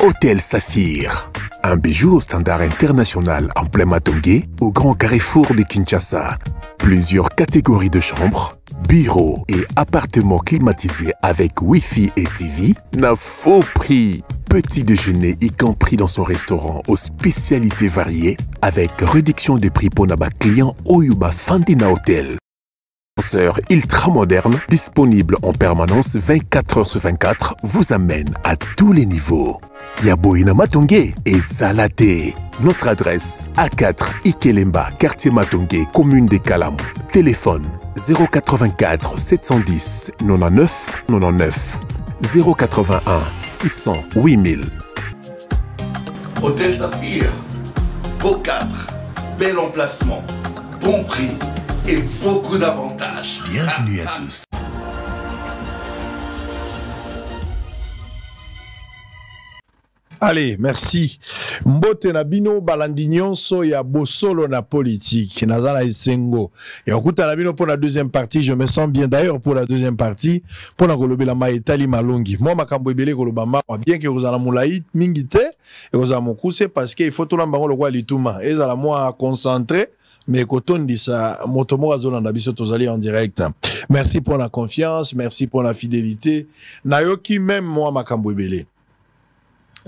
Hôtel Saphir. Un bijou au standard international en plein Matongé, au grand carrefour de Kinshasa. Plusieurs catégories de chambres, bureaux et appartements climatisés avec Wi-Fi et TV n'a faux prix. Petit déjeuner y compris dans son restaurant aux spécialités variées avec réduction des prix pour Naba client Oyuba Fandina Hotel. Ascenseur ultra moderne, disponible en permanence 24 heures sur 24, vous amène à tous les niveaux. Yaboina Matongé et Salaté. Notre adresse A4 Ikelemba, quartier Matongé, commune des Kalamou. Téléphone 084 710 99 99 081 600 8000. Hôtel Saphir, beau cadre, bel emplacement, bon prix et beaucoup d'avantages. Bienvenue à tous. Allez, merci. Mbote na bino balandignon so ya bosolo na politique. Nazala esengo. Et okuta na bino pour la deuxième partie. Je me sens bien d'ailleurs pour la deuxième partie. Pour na kolobe la maetali malongi. Moi makambo ebele kolobama bien que vous ala moulaï mingite et vous ala mokuse parce que il faut tout l'ambango le kwa lituma. Et ala moi concentré. Mais quand on dit ça, Motomo Azolanda biso tozali en direct. Merci pour la confiance, merci pour la fidélité. Nayoki même moi makambo ebele.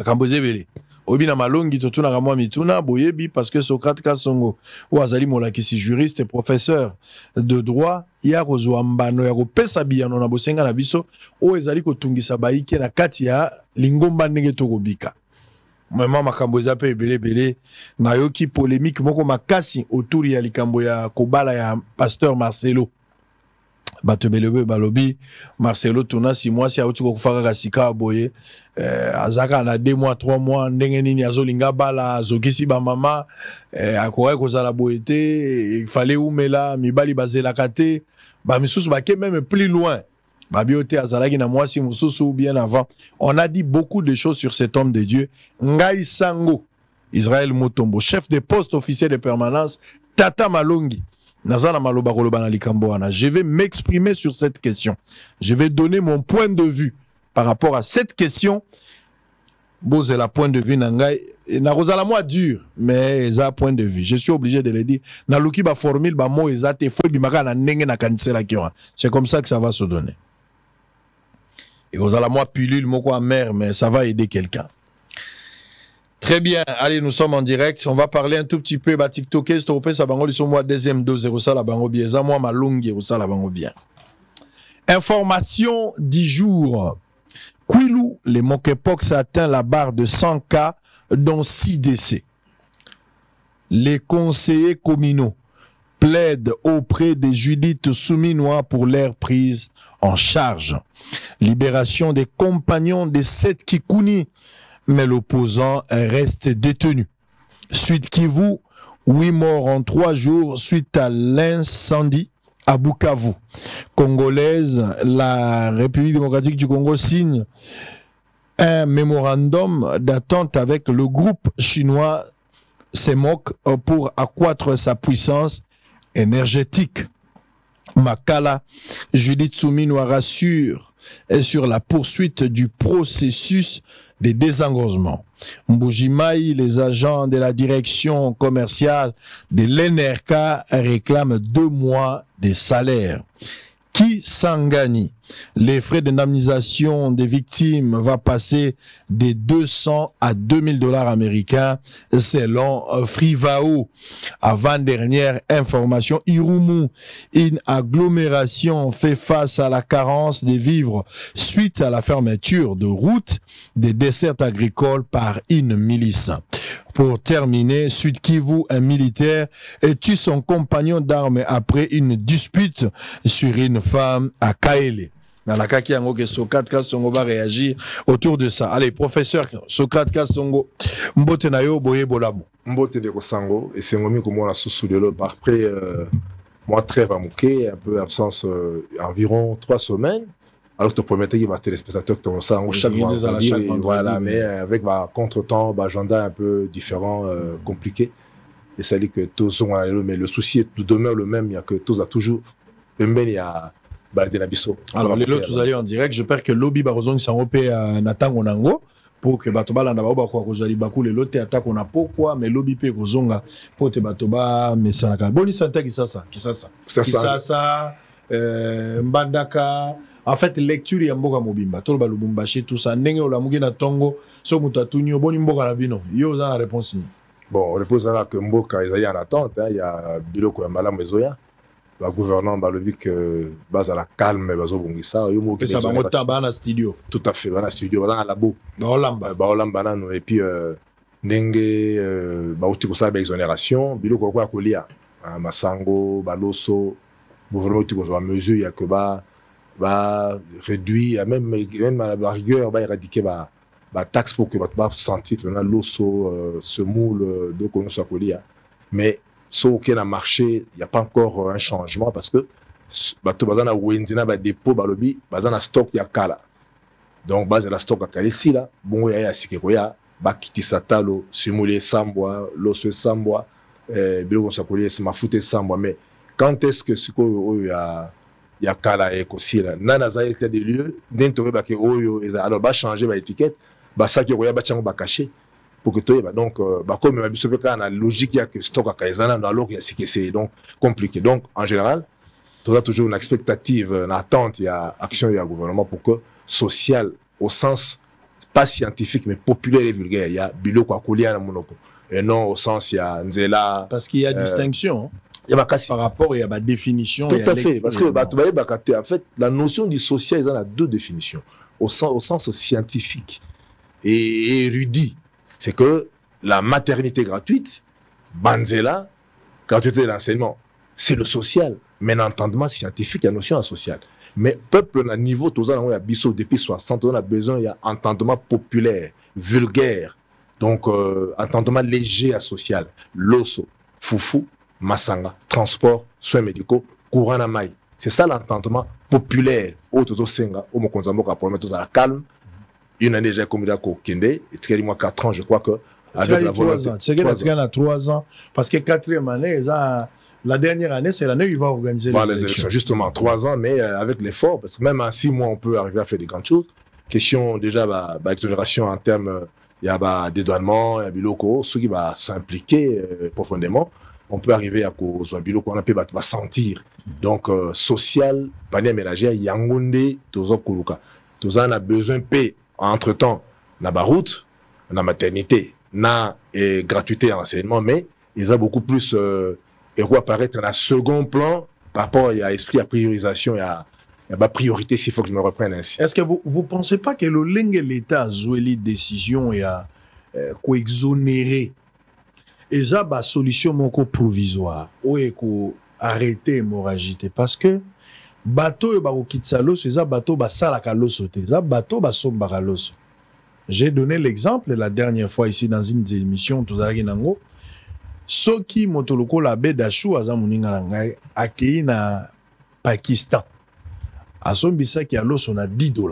Kambozebele obina malongi totuna kamwa mituna boyebi parce que Socrate Kasongo ou azali molakisi juriste et professeur de droit ya kozwa mbano ya kopesa biyano na bosenga na biso o ezali kotungisa baike na kati ya lingomba ndenge tokobika mama makambo eza pe ebele na yoki polémique moko makasi autour ya likambo ya kobala ya pasteur Marcelo Batebelebe balobi Marcelo tuna 6 mois si auti ko kufaka kasika boye azaka na 2 mois 3 mois ndenge nini azolinga bala azokisi ba mama akoya kozala boyete il fallait umela mibali bazela kate ba misusu bake même plus loin ba biote azalaki na mwasi mususu bien avant. On a dit beaucoup de choses sur cet homme de Dieu. Ngai Sango Israël Motombo, chef de poste officier de permanence Tata Malongi. Je vais m'exprimer sur cette question. Je vais donner mon point de vue par rapport à cette question. Bon, c'est la point de vue nangai. Narozala moi dur, mais c'est un point de vue. Je suis obligé de le dire. Naluki ba formule ba mo ezate fo bimaka na ndenge na kanisela kiwa. C'est comme ça que ça va se donner. Et vous allez moi pilule moko amer, mais ça va aider quelqu'un. Très bien, allez, nous sommes en direct. On va parler un tout petit peu de TikTok. Deuxième dose, moi, malongi, bien. Information 10 jours. Quilou, les monkeypox atteint la barre de 100 cas, dont 6 décès. Les conseillers communaux plaident auprès des Judith Souminois pour leur prise en charge. Libération des compagnons des 7 Kikouni. Mais l'opposant reste détenu. Suite Kivu, 8 morts en 3 jours suite à l'incendie à Bukavu. Congolaise, la République démocratique du Congo signe un mémorandum d'attente avec le groupe chinois CEMOC pour accroître sa puissance énergétique. Makala, Judith Souminois rassure sur la poursuite du processus de désengorgement. Mboujimaï, les agents de la direction commerciale de l'NRK réclament 2 mois de salaire. Qui Sangani, les frais d'indemnisation des victimes va passer de 200 à 2000 dollars américains selon Frivao. Avant-dernière information, Irumu, une agglomération fait face à la carence de vivres suite à la fermeture de routes des dessertes agricoles par une milice. Pour terminer, Sud Kivu, un militaire tue son compagnon d'armes après une dispute sur une femme à Kaele. Socrate Kasongo va réagir autour de ça. Allez, professeur Socrate Kasongo, mbote na yo boye bolamu. Mbote de Kosango, et c'est ngomi comme la sous de l'eau. Après, moi, très ramouqué, un peu absence, environ 3 semaines. Alors que tu promettais qu'il va téléspectateurs que tu as chaque mois, voilà, mais avec ma contre-temps, agenda un peu différent, compliqué. Et ça dit que tous sont à mais le souci est tout demeure le même, il y a que tous a toujours même il y a baladé la bisso. Alors les lots vous allez en direct, j'espère que lobby Barozon s'en repé à Nathan Onango pour que bato balanda ba kwa kozali bakule lote attaque on a pourquoi mais lobby pe kozonga pour te bato ba mesanaka boni santé kisasa mbandaka en fait lecture ya mboka mobimba to ba lubumbashi tout ça ndenge olamuki na tongo so mutatunyo boni mboka na bino yo za réponse ni bon réponse là que mboka ezali en attente il y a biloko ya malamu ezoya le gouvernement balobi que base à la calme bazobongisa yo mo ça va monter ba na studio tout à fait ba na studio ba na labo ba olamba nano et puis ndenge ba uti ko sa ba exonération biloko kwa kolia masango baloso gouvernement uti ko zo mesure ya que ba réduire même à la rigueur ba éradiquer ba taxe pour que ba sentir na loso ce moule de kono sa kolia mais sauf qu'il y a un marché, il n'y a pas encore un changement parce que bato bazana wenzina ba dépôt balobi bazana stock ya kala. Donc base la stock ya kala ici là, bon ya sikeko ya ba kitisa talo simuler sambwa, loso sambwa, bilo konsakolie mafuta sambwa mais quand est-ce que siko ya kala eko sila nana za il y a des lieux dentro ba ke oyo alors ba changer ba étiquette, ba saki ko ya ba chango ba cacher. Pour que toi, donc, comme la logique, il y a que stock à Kaizana, alors qu'il y a ce qui c'est donc compliqué. Donc, en général, tu as toujours une expectative, une attente, il y a action, il y a gouvernement pour que social, au sens pas scientifique, mais populaire et vulgaire, il y a Biloko Akoulia Monoko. Et non au sens, il y a Nzela. Parce qu'il y a distinction. Il y a par rapport, il y a ma définition. Tout à fait. Parce que, en fait, la notion du social, il y a deux définitions. Au sens scientifique et érudit. C'est que la maternité gratuite, Banzela, gratuité de l'enseignement, c'est le social. Mais l'entendement scientifique, il y a une notion sociale. Mais peuple, à niveau, tout ça, il y a biso depuis 60 ans, on a besoin, il y a entendement populaire, vulgaire. Donc, entendement léger à social. Loso, foufou, masanga, transport, soins médicaux, courant à maille. C'est ça l'entendement populaire. Auto senga, au mokonzambo, pour mettre tout ça à la calme. Une année, j'ai commis d'accord Kende, et tu as 4 ans, je crois que. Avec la volonté. C'est qu'il y a 3 ans. Parce que 4e année, la dernière année, c'est l'année où il va organiser les élections. Justement, 3 ans, mais avec l'effort, parce que même en 6 mois, on peut arriver à faire des grandes choses. Question déjà, exonération en termes, il y a dédouanement, il y a biloko, ceux qui vont s'impliquer profondément, on peut arriver à cause biloko, on a pu sentir. Donc, social, panier ménagère, yangonde, tozo kuluka. Tozo a besoin de paix. Entre-temps, na baroute, na maternité, na gratuité à l'enseignement, mais ils ont beaucoup plus et quoi apparaître dans un second plan par rapport à esprit à priorisation, il y a ma priorité s'il faut que je me reprenne ainsi. Est-ce que vous pensez pas que le lingue l'État a joué les décisions et a exonéré et ça ba solution moko provisoire ou ko arrêter l'hémorragie parce que bateau ba okitsalo c'est ça bateau ba salaka loso te ça bateau ba sombaka loso. J'ai donné l'exemple la dernière fois ici dans une des émissions tozalaki nango soki motoloko la baie d'Achou aza muninga ngai akei na Pakistan asombisa ki loso na $10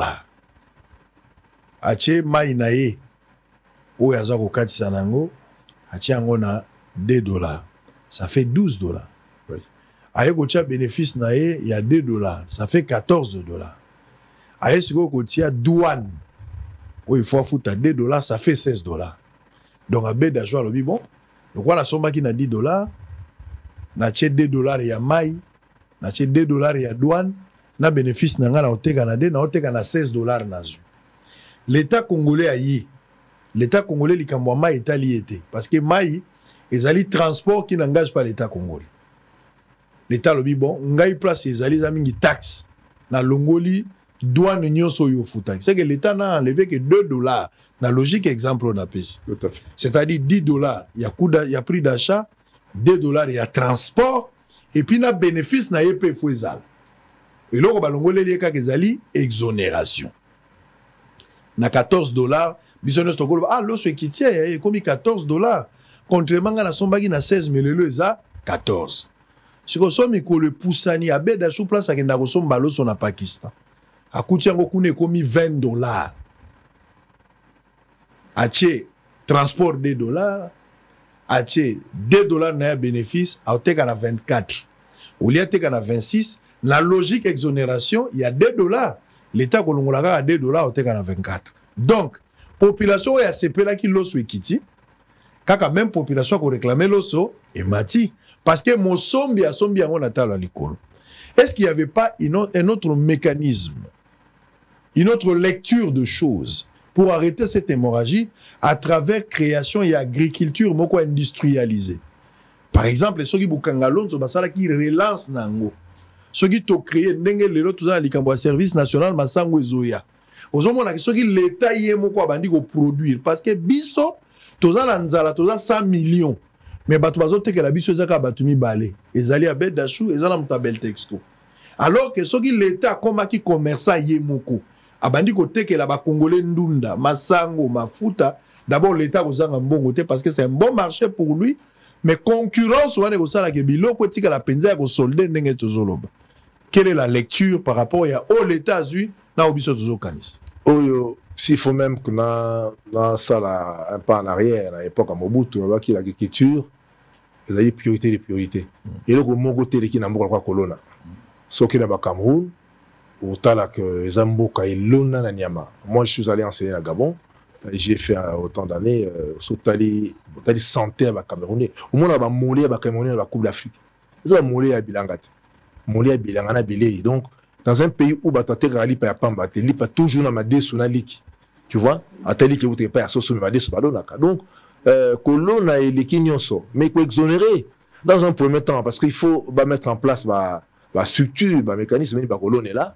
ache mai na ye oyo aza kokatisa nango ache yango na $2 ça fait $12. Aye kotia bénéfice na ye, il y a $2, ça fait $14. Aye siko kotia douane, où il faut foutre $2, ça fait $16. Donc à bête d'ajouer le bon. Donc voilà, somba qui na $10, na tche $2 ya mai, na tche $2 ya douane, na bénéfice na nga na oteka na na oteka na $16 na zu. L'État congolais a yi, l'État congolais likambo mai Italie était, parce que mai, ezali transport qui n'engage pas l'État congolais. L'État lobi bon ngai place ezali zamingi taxe na longoli douane nyonso yo futa c'est que l'État n'a enlevé que $2 na logique exemple on a pesi c'est-à-dire $10 il y a prix d'achat $2 il y a transport et puis na bénéfice na yep fouezal et loko balongoli lieka kezali exonération na $14 bisono stokolo loso ekitia comme $14 contrairement à la sombaki na 16 mais le eza 14. Si vous avez le poussani, à bête d'achou place à Kendagosomba baloso na Pakistan. À Koutiango Kune commis $20. Ache transport $2. Ache $2 na bénéfice, à Oteka na 24. Au lieu de 26, la logique exonération, il y a $2. L'État Kolongolaga a $2, Oteka na 24. Donc, population ya sepela ki loso ekiti kaka même population ko réclamer loso et mati parce que mosombi asombi yango na talo likolo. Est-ce qu'il n'y avait pas un autre mécanisme, une autre lecture de choses pour arrêter cette hémorragie à travers création et agriculture moko industrialisée? Par exemple, ceux qui boukangalon so basala qui relance nango. Ceux qui to créé ndenge lelo tout ça likambo service national masango ezoya. Ozomona ceux qui l'état yé moko abandi ko produire parce que biso toza na nzala toza 100 millions. Mais bato bazote que la biso ezaka batumi balé. Ezali abed dachou ezala mutabel texto. Alors que ceux qui l'état comme qui commerçant yé moko abandi ko teke la ba congolais ndunda masango mafuta d'abord l'état kozanga mbongo te parce que c'est un bon marché pour lui. Mais concurrence wane kosala ke biloko etika la penza ko solder ndenge tozoloba. Quelle est la lecture par rapport à l'État zui na obiso tozokanisa? Oyo s'il faut même que na ça un pas en arrière à l'époque à Mobutu qui l'agriculture ils avaient priorité des priorités. Et le Mongo tele qui na mboka kwa kolona. Soki na ba Cameroun au tala que Zamboka et lona na Nyama. Moi je suis allé enseigner à Gabon. J'ai fait autant d'années sotali santé à Camerounais. Au moins ba molé ba Camerounais la Coupe d'Afrique. Ils ont molé à Bilangate. Molé à Bilangana Bilé. Donc dans un pays où batate rali pa pamba te li pa toujours na made sona liki. Tu vois? Atali que vous te pas asso made so badonaka. Donc kolona et liki nyonso mais ko exonérer dans un premier temps parce qu'il faut mettre en place la structure, le mécanisme ba kolona là.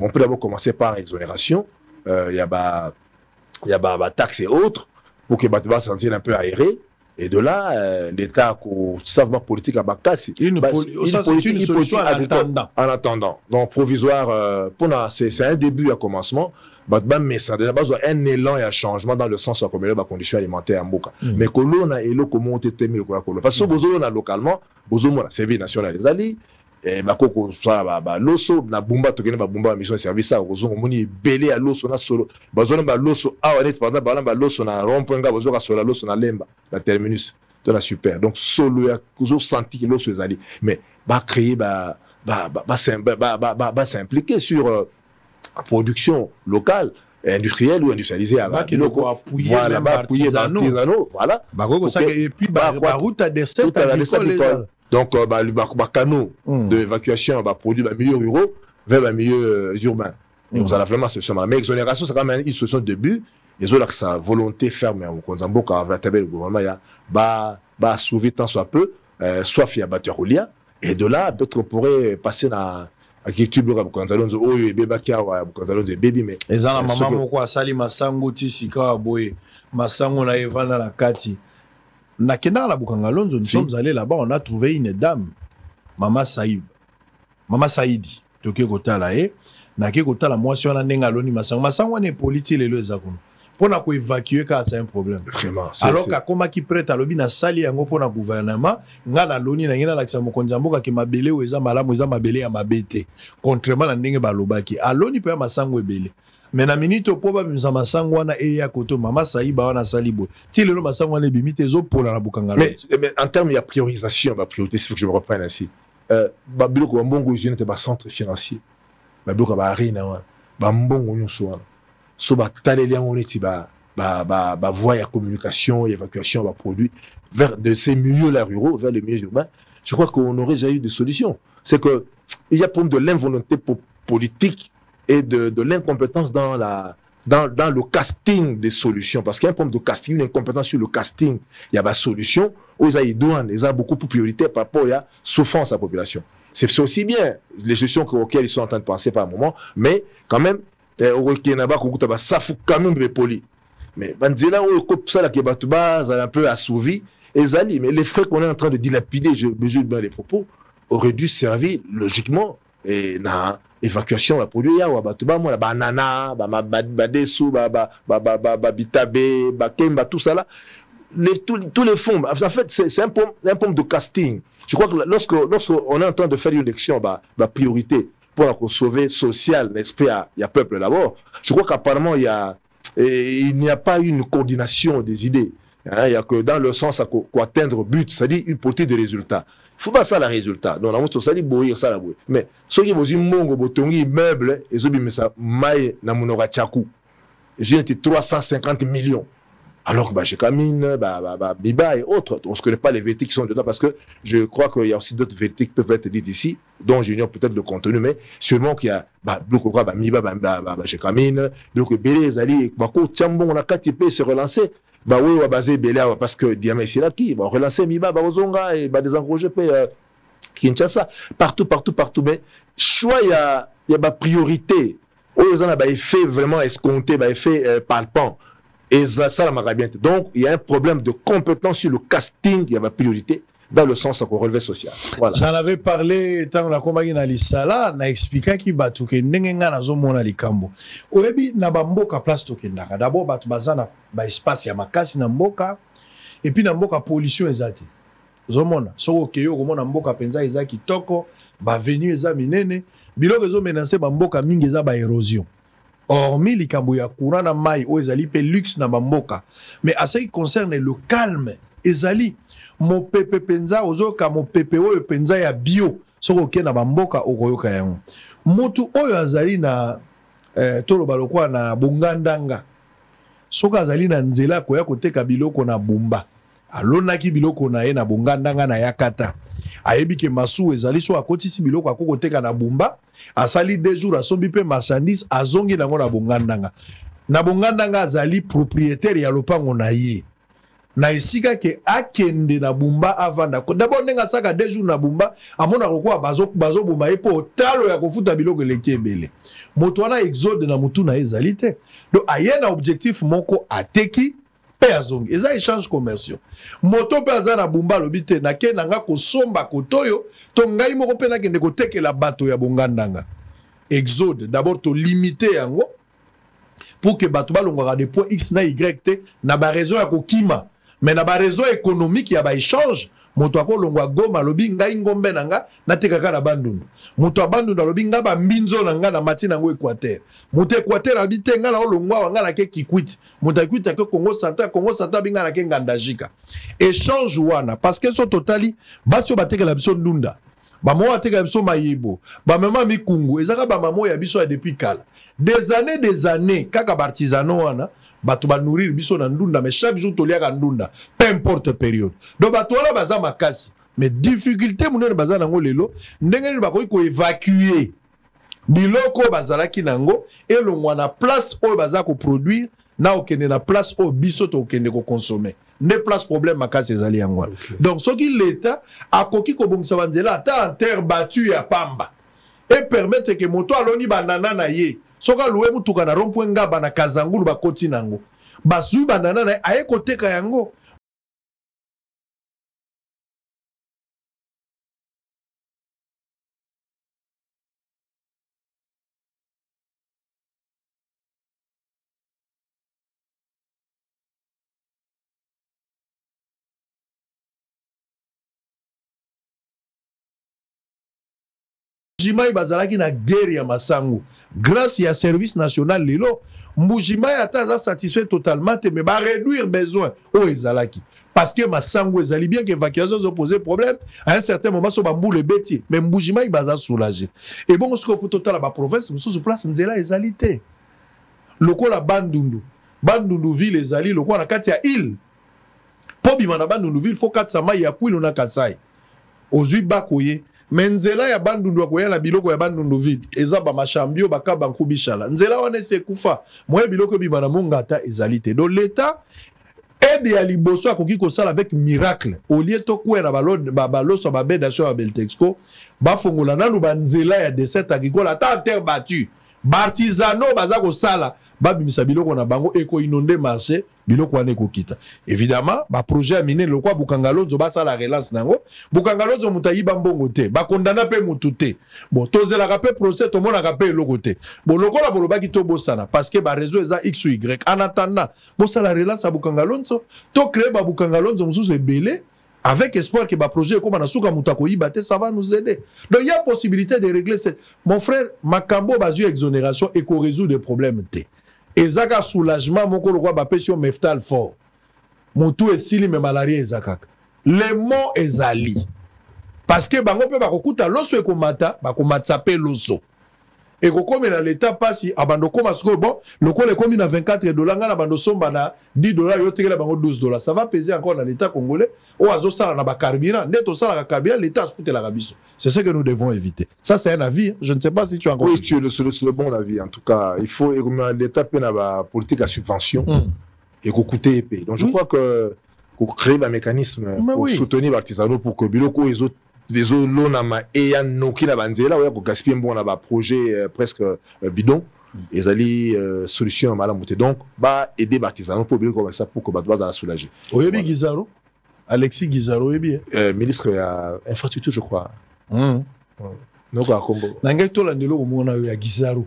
On peut d'abord commencer par exonération. Il y a taxes et autres pour que Batba se sente un peu aéré. Et de là, l'État, savoir politique à Bakassi, une solution en attendant. Donc, provisoire, c'est un début à commencement. Batba, mais ça a besoin d'un élan et un changement dans le sens où il y a des conditions alimentaires en Boka. Mais que l'on a et l'eau, comment on t'aime le parce que Bozo, on a localement, Bozo, on a servi national les alliés. Et bakoko soit loso na bumba tokene ba bumba mission service ça ozongo moni belé à loso na solo bazona ba loso a net par exemple ba loso na romponga bazoka solo loso na lemba la terminus de la super donc solo ya kuzo senti que loso ezali mais ba créer s'impliquer sur production locale industrielle ou industrialisée à voilà ba appuyer artisanaux voilà bakoko ça et puis ba route à des secteurs. Donc, le canot d'évacuation va produire les milieux ruraux vers les milieux urbains. Et vous allez vraiment se chemin. Mais l'exonération, c'est quand même une solution de début. Et ça, sa volonté ferme, quand le gouvernement va sauver tant soit peu, soit fait à battre au lien. Et de là, peut-être on pourrait passer dans l'agriculture, quand on dit, oh, il y a bébé qui a, quand on dit, bébé, mais. Et ça, la maman, quoi, sali masango, tisika, aboye, masango, na evana, la kati. Nakena la Bukangalonzo, nous sommes allés là-bas, on a trouvé une dame, Mama Saïd. Mama Saïdi, Tokyo Kotala, Nake Kotala, moi, si on a n'engaloni, Masango n'est politique, les lois, pour nous évacuer, car c'est un problème. Vraiment. Alors qu'à comment qui prête à l'objet, na sali, en pour le gouvernement, n'a la loni, n'a la l'accès à mon konzambo, qui m'a belé, ou eza malam, ou eza m'a belé à ma bête. Contrairement à n'engue balobaki. À l'oni, peut Masango belé. Mais na minute au problème misa masango wana eya koto mama Saïba wana salibo ti lelo masango wana bimite zo pola na bukangalo mais en termes il y a priorisation priorité il faut que je me reprenne ainsi babiloko mbongo usine te ba centre financier babiloko ba arena ba mbongo nyonso wana so ba taleli yango neti ba voie ya communication et évacuation va produit vers de ces milieux là ruraux vers les milieux urbains. Je crois qu'on aurait déjà eu des solutions. C'est que il y a problème de l'involonté politique et de l'incompétence dans le casting des solutions. Parce qu'il y a un problème de casting, une incompétence sur le casting. Il y a des solutions où ils ont beaucoup plus prioritaires par rapport à la souffrance à la population. C'est aussi bien les solutions auxquelles ils sont en train de penser par un moment, mais quand même, ça faut quand même être poli. Mais Banzela, ça là qui est un peu assouvi, mais les frais qu'on est en train de dilapider, je mesure bien les propos, auraient dû servir logiquement et évacuation la produit ya batuba moi la banana badesu bitabe bakemba tout ça là tous les fonds en fait c'est un point de casting. Je crois que lorsqu'on est en train de faire une élection priorité pour sauver social l'esprit il y a peuple d'abord. Je crois qu'apparemment il n'y a pas une coordination des idées. Il y a que dans le sens à atteindre but, c'est-à-dire une politique de résultats. Il faut pas ça le résultat. Donc, on a dit boire ça la boue. Mais ceux qui ont dit mongo botongi meuble et ceux qui ça maille na munora chaku. j'ai été 350 millions. Alors que Jekamine, Biba et autres, on ne se connaît pas les vérités qui sont dedans parce que je crois qu'il y a aussi d'autres vérités qui peuvent être dites ici, dont j'ignore peut-être le contenu, mais sûrement qu'il y a Biba, Jekamine, donc Bélé, Zali, Bako, Tchambon, on a 4 IP se relancer. Oui, on va baser Bélé parce que Diamé Silaki, on va relancer Miba, Ozonga et des Kinshasa, partout. Mais choix, il y a priorité. Ils ont un effet vraiment escompté, un effet palpant. Et ça m'a bien. Donc, il y a un problème de compétence sur le casting, il y a ma priorité, dans le sens qu'on relevé social. Voilà. J'en avais parlé, tant la compagnie na l'Issala, n'a expliqué qu'il va tout que n'engenga na zo mona likambo. Oebi na bamboka place to kendaka. D'abord, batu bazana ba espace ya makasi na mboka, et puis na mboka pollution ezate. Zomona, soko keyo komona mboka penza eza kitoko, ba venu eza minene, biloko ezo menacer ba mboka mingi eza ba érosion. Hormis likambo ya courant na mai o ezali pe luxe na bamboka, mais à ce qui concerne le calme ezali mo pepe penza ozoka mo pepe oyo penza ya bio soko ke na bamboka okoyoka yango motu oyo azali na toloba lokwa na bongandanga soko azali na nzela koya koteka biloko na bumba alonaki biloko na ye na bongandanga na yakata ayebi ke masu ezali so akotisi biloko akokoteka na bumba asali 2 jours asombi pe marchandise azongi nango na bongandanga azali propriétaire ya lopango na ye na esika ke akende na bumba avanda d'abord nenga saka 2 jours na bumba amona kokwa bazo bumba ye po talo ya kofuta biloko eleki ebele moto wana exode na mutu na ezali te donc aye na objectif moko ateki pe azongi eza échange commerciaux moto pe aza na bumba lobite na ke nanga kosomba kotoyo to ngai moko pe na kende kotekela bato ya bongandanga exode d'abord to limiter yango pour que bato balongwaka de point x na y te na ba raison ya kokima mais na ba raison économique ya ba échange moto akolongwa Goma lobi ngai ngombe nanga natekaka na Bandundu moto abandundu lobi nga ba mbinzo nanga na mati nango Équateur moto Équateur abite nga na olongwa wanga na ke Kikwit moto Kikwit ke Congo Central binga na ke Ngandajika échange wana parce que so totali basio batekela biso ndunda ba mo atekela biso mayebo ba mama mikungu ezaka ba mamo ya biso ya depuis kala des années kaka bartisano wana bato ba nourrir biso na ndunda mais chaque jour toliaka ndunda peu importe période donc bato wana baza makasi mais difficulté munene baza nango lelo ndenge ni bakoki ko évacuer biloko bazalaki nango elongwa na place oyo baza ko produire na okende na place oyo biso to okende ko consommer ne place problème makasi ezali yango okay. Donc soki l'état akoki ko bomisa banzela ata en terre battue ya pamba et permettre que moto aloni banana na ye soka loué mutuka na rompwe ngaba na Kazangulu bakoti nango basui banana na aye koteka yango Mbujimai bazalaki na guerre ya masangu grâce ya service national lelo Mbujimai ata satisfait totalement mais ba réduire besoin o ezalaki parce que masangu ezali bien que évacuation zo poser problème à un certain moment so bambule beti mais Mbujimai baza soulager et bon ce qu'il faut total ba province sous place nzela ezali te lokola Bandundu ville ezali lokola na kati ya île po bima na Bandundu ville faut katsa mai ya Kwilu na Kasai ozui bakoye Menzela ya Bandundu akoya na biloko ya Bandundu vide eza ba machambio bakaba nkubishala nzela wana se kufa moye biloko bima na mongata ezalité donc l'état aide ya liboso akoki ko sala avec miracle au lieu to ko na baloso ba bedation ya Beltexco ba fongola nanu banzela ya desert agricole ata terre battue Bartisano baza ko sala babimisa biloko na bango eko inonder marché biloko wane ko kita évidemment ba projet amine lokwa Bukangalonzo ba sala relance nango Bukangalonzo mutayi ba mbongo te ba kondana pe mutute bon tozela ka pe procès to mona ka pe loko te bon lokola bolobaki to bosana parce que ba réseau eza x ou y en attendant bo sala relance à Bukangalonzo to créer ba Bukangalonzo mususu ebele avec espoir que le projet comme Anasuka Moutako Ibate, ça va nous aider. Donc il y a possibilité de régler cette. Mon frère, Makambo basu exonération et qu'on résout des problèmes. Et Zaka soulagement, mon collègue Bapesio Meftal fort. Mon tout est sili mais malaria et Zakak. Les mots est ali. Parce que bango pe bakokuta loso ekomata, bakomatsape loso. Et comme l'État passe, abando comme bon, le col est comme à $24, abando somba na $10, yo teke la bango $12. Ça va peser encore dans l'État congolais. Ou azo sala na ba carburant, neto sala la carburant, l'État se fout la rabisso. C'est ce que nous devons éviter. Ça c'est un avis, je ne sais pas si tu as encore. Oui, c'est le bon avis en tout cas. Il faut l'État peut avoir politique à subvention et qu'on coûte épais. Donc je crois que pour créer un mécanisme pour soutenir les artisans pour que biloko les autres l'onama et ya noki na banzela ou pour gaspiller bon là projet presque bidon et ali solution à la montée donc bah aider les artisans pour biloko comme ça pour que bato va soulager. Oyebi Guizaro Alexis Guizaro oyebi ministre à infrastructure je crois. Donc à Combo. Nanga to la ndelo omona ya Guizaro.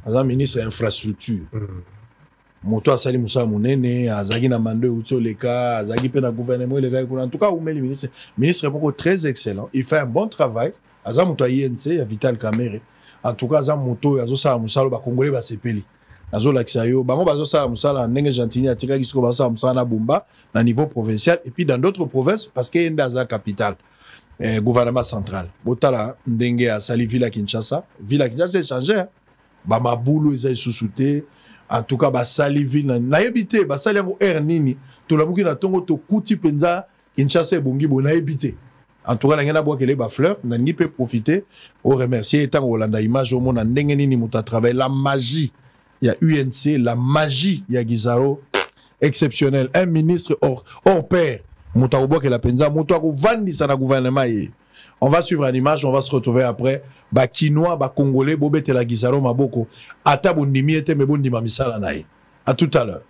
Azam ministre infrastructure. Moto asali musa munene azagi na mando utoleka azagi pe na gouvernement leka en tout cas umeli ministre est beaucoup très excellent, il fait un bon travail azam moto INC ya Vital Kamerhe en tout cas azam moto azo sala musalo ba congolais ba sepeli azo lakisa yo bango bazo sala musala ndenge gentini atika kisiko ba sala musala na Bumba na niveau provincial et puis dans d'autres provinces parce que yenda za capitale gouvernement central botala ndenge ya sali Villa Kinshasa est changé ba mabulu ezai susute. En tout cas, basali ville na ebité, basali yango nini, to la muki na tongo to kuti penza Kinshasa bongi bona ebité. En tout cas, la ngena boakele ba fleur, na ngi peut profiter au remercier étant Holanda image au monde ndenge nini muta travail la magie. Il y a UNC, la magie ya Guizaro exceptionnel, un ministre hors pair. Muta boakele penza muto ko vandi sana gouvernement yi. On va suivre une image, on va se retrouver après. Ba Kinois, ba Congolais, bobete la Guizaro maboko. Ata bondimi ete me bondima misala nae. À tout à l'heure.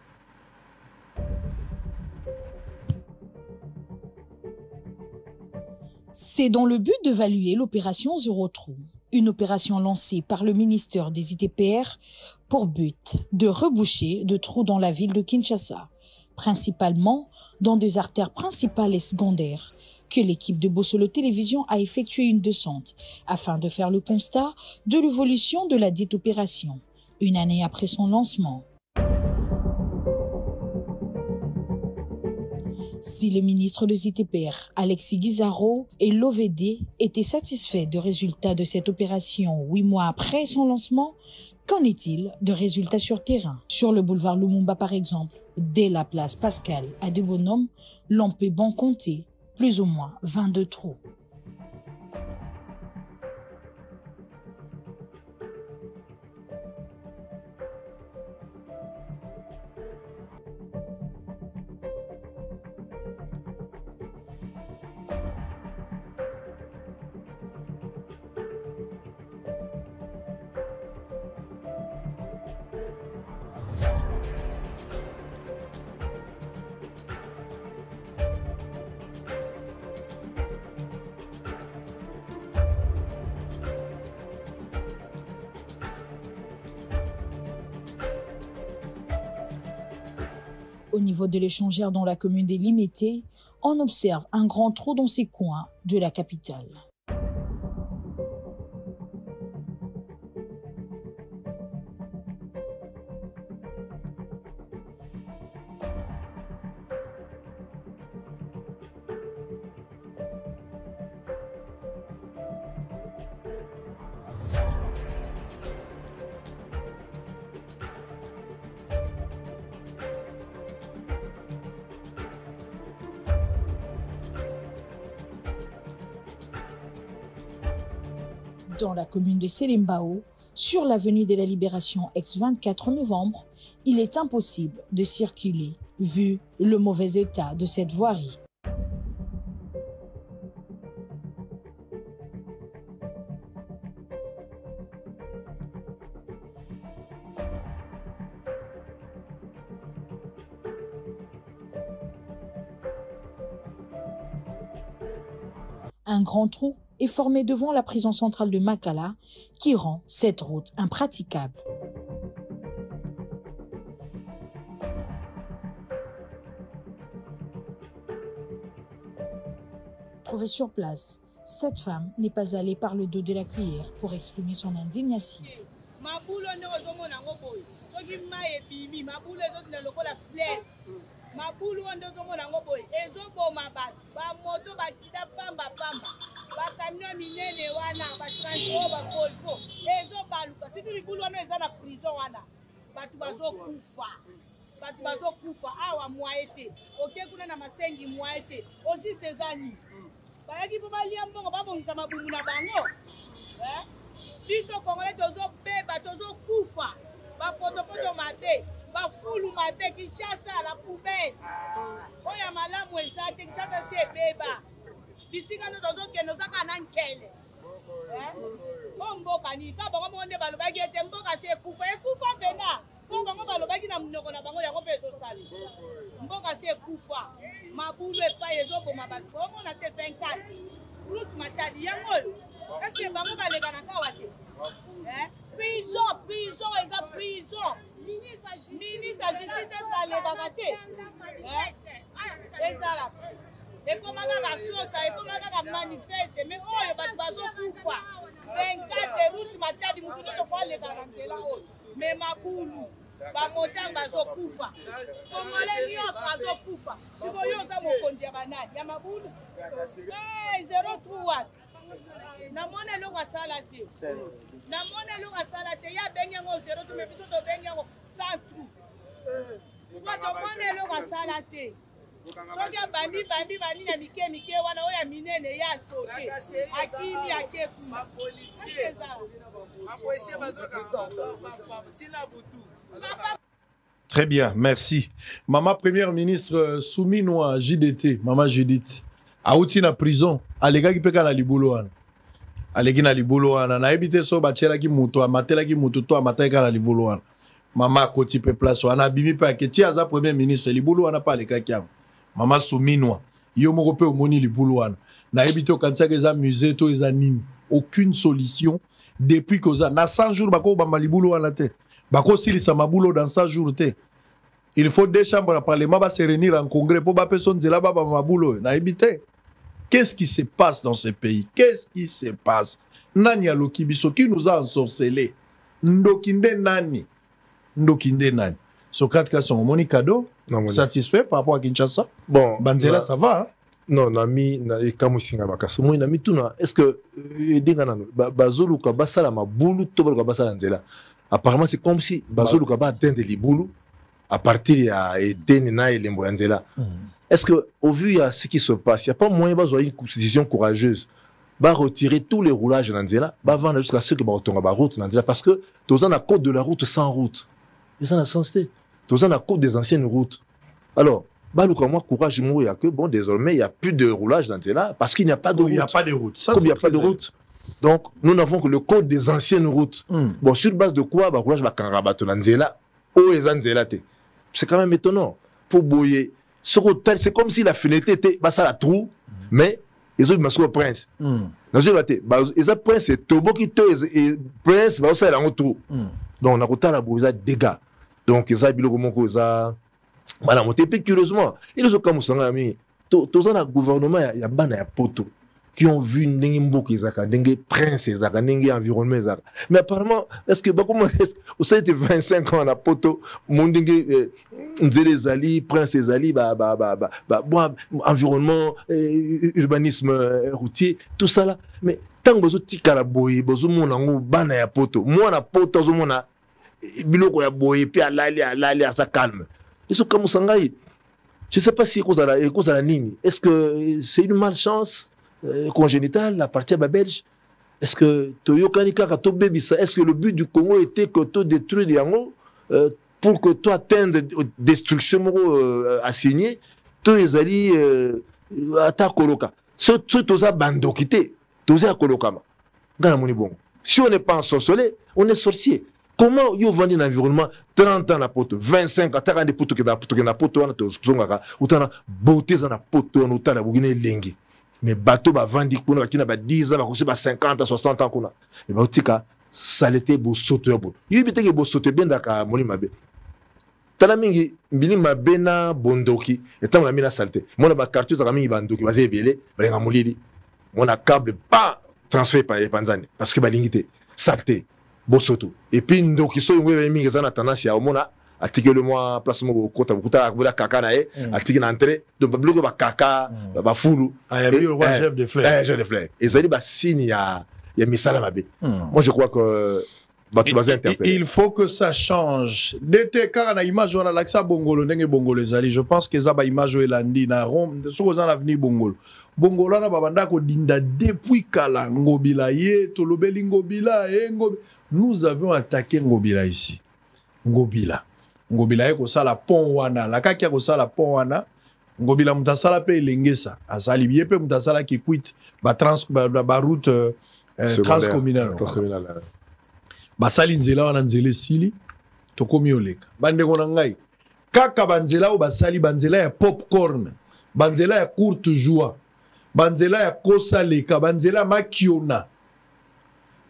C'est dans le but d'évaluer l'opération Zéro Trou, une opération lancée par le ministère des ITPR pour but de reboucher de trous dans la ville de Kinshasa, principalement dans des artères principales et secondaires, que l'équipe de Bossolo Télévision a effectué une descente afin de faire le constat de l'évolution de la dite opération, une année après son lancement. Si le ministre des ITPR, Alexis Guizaro, et l'OVD étaient satisfaits des résultats de cette opération 8 mois après son lancement, qu'en est-il de résultats sur terrain? Sur le boulevard Lumumba par exemple, dès la place Pascal à des bonhommes, l'on peut bon compter plus ou moins 22 trous. Au niveau de l'échangeur dans la commune des Limités, on observe un grand trou dans ces coins de la capitale. Dans la commune de Selimbao, sur l'avenue de la Libération ex-24 novembre, il est impossible de circuler vu le mauvais état de cette voirie. Un grand trou est formé devant la prison centrale de Makala qui rend cette route impraticable. Trouvée sur place, cette femme n'est pas allée par le dos de la cuillère pour exprimer son indignation. Mabulu ondo zomona ngoboy ezoboma bato ba moto bakida pamba ba camion minene wana ba transport ba volvo libulu wana eza na prison wana bato bazokufa bato bazokufa awa mwaye te oke kuna na masengi mwaye te ojiste eza nini bayaki mpo balia mbongo babongisa mabumu na bango biso kongole tozobeba tozokufa bapotopoto mabe bafulu mabe Kinshasa la poubelle oyo malamu eza te Kinshasa si ebeba bisika no tozokende ozaka na nkele o mboka ni ka bango monde balobaki ete mboka si ekufa pena mpo bango balobaki na monoko na bango yango mpe ezosali mboka si ekufa mabulu epai ezoboma bato omona te 24 route matadi yango oyo eske bango balekanaka awa te prison eza prison ministre ya justice eske alekaka te ezalaka ekoma kaka sosa ekoma kaka manifeste me oyo bato bazokufa 24 route matadi motu to tofo alekaka nzela oyo me mabulu bamotango bazokufa kongole nyonso azokufa siko yo oza mokonzi ya banani ya mabulu 03 wapi namona eloko asala te namona eloko asala te ya bengi yango 03 me biso tobengi yango 100 tomona eloko asala te soki abandi na mike wana oyo ya minene ya sote akimi akekuma Très bien, merci. Maman première ministre Souminwa JDT, Maman Judith, auti na prison, alega ki peka na libulu wana. Alegi na libulu wana, na ebite so bachela ki muto, amatela ki muto to amateka na libulu wana. Maman koti pe place wana bimi pa ke ti aza premier ministre libulu wana pa aleka ki am. Maman Souminwa, yo moko pe omoni libulu wana. Na ebite okanisa ke za musée to eza nini. Aucune solution depuis que ça na 100 jours bako bamba libulu wana te. Bako silisa mabulo dans 100 jours te. Il faut deux chambres à parlement va se réunir en congrès pour pas personne zela baba mabulo na ebite. Qu'est-ce qui se passe dans ce pays? Qu'est-ce qui se passe? Nani ya lokibiso qui nous a ensorcelés? Ndokinde nani? Ndokinde nani? Socrate Kasson, moni cadeau? Satisfait par rapport à Kinshasa? Bon, Banzela ça va? Hein? Non, nami na ekamusinga bakaso moi nami tuna est-ce que dinga nano bazulu ka basala mabulu to ba basala nzela. Apparemment c'est comme si bazulu ka ba atteindre libulu à partir ya eteni na elembo ya nzela. Est-ce que au vu de ce qui se passe, il y a pas moyen d'avoir une décision courageuse, va retirer tous les roulages dans nzela, va vendre jusqu'à ceux qui vont retourner à route dans nzela parce que tous en a code de la route sans route. Et ça n'a sens té. Tous en a code des anciennes routes. Alors Balouka, moi, courage, il y a que, bon, désormais, il n'y a plus de roulage dans là parce qu'il n'y a pas de route. Il n'y a pas de route. Ça, comme il n'y a pas de route. Donc, nous n'avons que le code des anciennes routes. Bon, sur base de quoi, bah, roulage va kanrabato dans là, oh, et zanzela te. C'est quand même étonnant. Pour boyer. C'est comme si la fenêtre était, bah, ça la trou, mais, ils ont eu ma prince. Dans ce cas, bah, ils ont prince, c'est Tobo qui te, et prince, bah, ça, il a un trou. Donc, on a retard la boue, ils ont dégâts. Donc, ils ont biloko moko, ils ont, voilà, mon TP, curieusement, ils ont comme ça, ami, tous les gouvernements, il y a bana ya poto, qui ont vu Nengi Zaka, Nengi Prince Zaka, Nengi Environnement Zaka. Mais apparemment, est-ce que, comment est-ce que, vous savez, 25 ans à poto, mon Nengi, Nzele Zali, Prince Zali, environnement, urbanisme routier, tout ça là. Mais, tant que vous avez tika la boye, vous avez mon bana ya poto, moi na poto, vous avez biloko ya boye, puis à l'aller à sa calme. Ils sont comme Sangaï. Je ne sais pas si est-ce que c'est une malchance congénitale, la partie belge? Est-ce que est-ce que le but du Congo était que tu détruis les Yango pour que tu atteignes destruction assignée? Tu es allé à ta coloca. Si tu as bandokité, tu as coloca. Si on n'est pas ensorcelé, on est sorcier. Comment vous vendez un environnement 30 ans na poto, 25 ans, 40 ans poto que na poto na to zongaka, utana beauté za na poto na utana bugine lengi. Mais bateau ba vandi kuna bakina ba 10 ans, ba kosi ba 50 ans, 60 ans kuna. Mais ba utika saleté bo soto bo. Yibite ke bo soto benda ka moli mabe. Tala mingi mbili mabe na bondoki, etam na mina saleté. Mona ba cartouche za mingi bandoki, ba zebele, ba nga molili. Mona câble pas transfert par Panzani parce que ba lingité saleté. Bosoto. Et puis, donc, ils sont mis en tendance à Omona, article moi, placement au côté, à Kaka, article d'entrée, de bloc, Kaka, Bafoulou. Ah, il y a eu le roi chef de fleurs. Chef de fleurs. Et ça dit, signe, il y a Missala Mabé. Moi, je crois que Il faut que ça change. D'été, car on a image, on a l'accès Bongolo, n'est-ce Bongolo les je pense que ça va image où Elandi, na Rome, de ce qu'on a l'avenir Bongolo. Bongolo, on a babanda ko dinda depuis Kala, Ngobila, Tolobeli Ngobila, nous avions attaqué Ngobila ici. Ngobila, ko ça la pont wana, la kaki ko ça la pont wana. Ngobila mutasala pe lengesa, asali bien pe mutasala qui quitte, ba route transcommunale. Basali nzela wana nzela sili tokomi oleka bande kona ngai kaka banzela o basali banzela ya popcorn banzela ya courte joie banzela ya kosa leka banzela makiona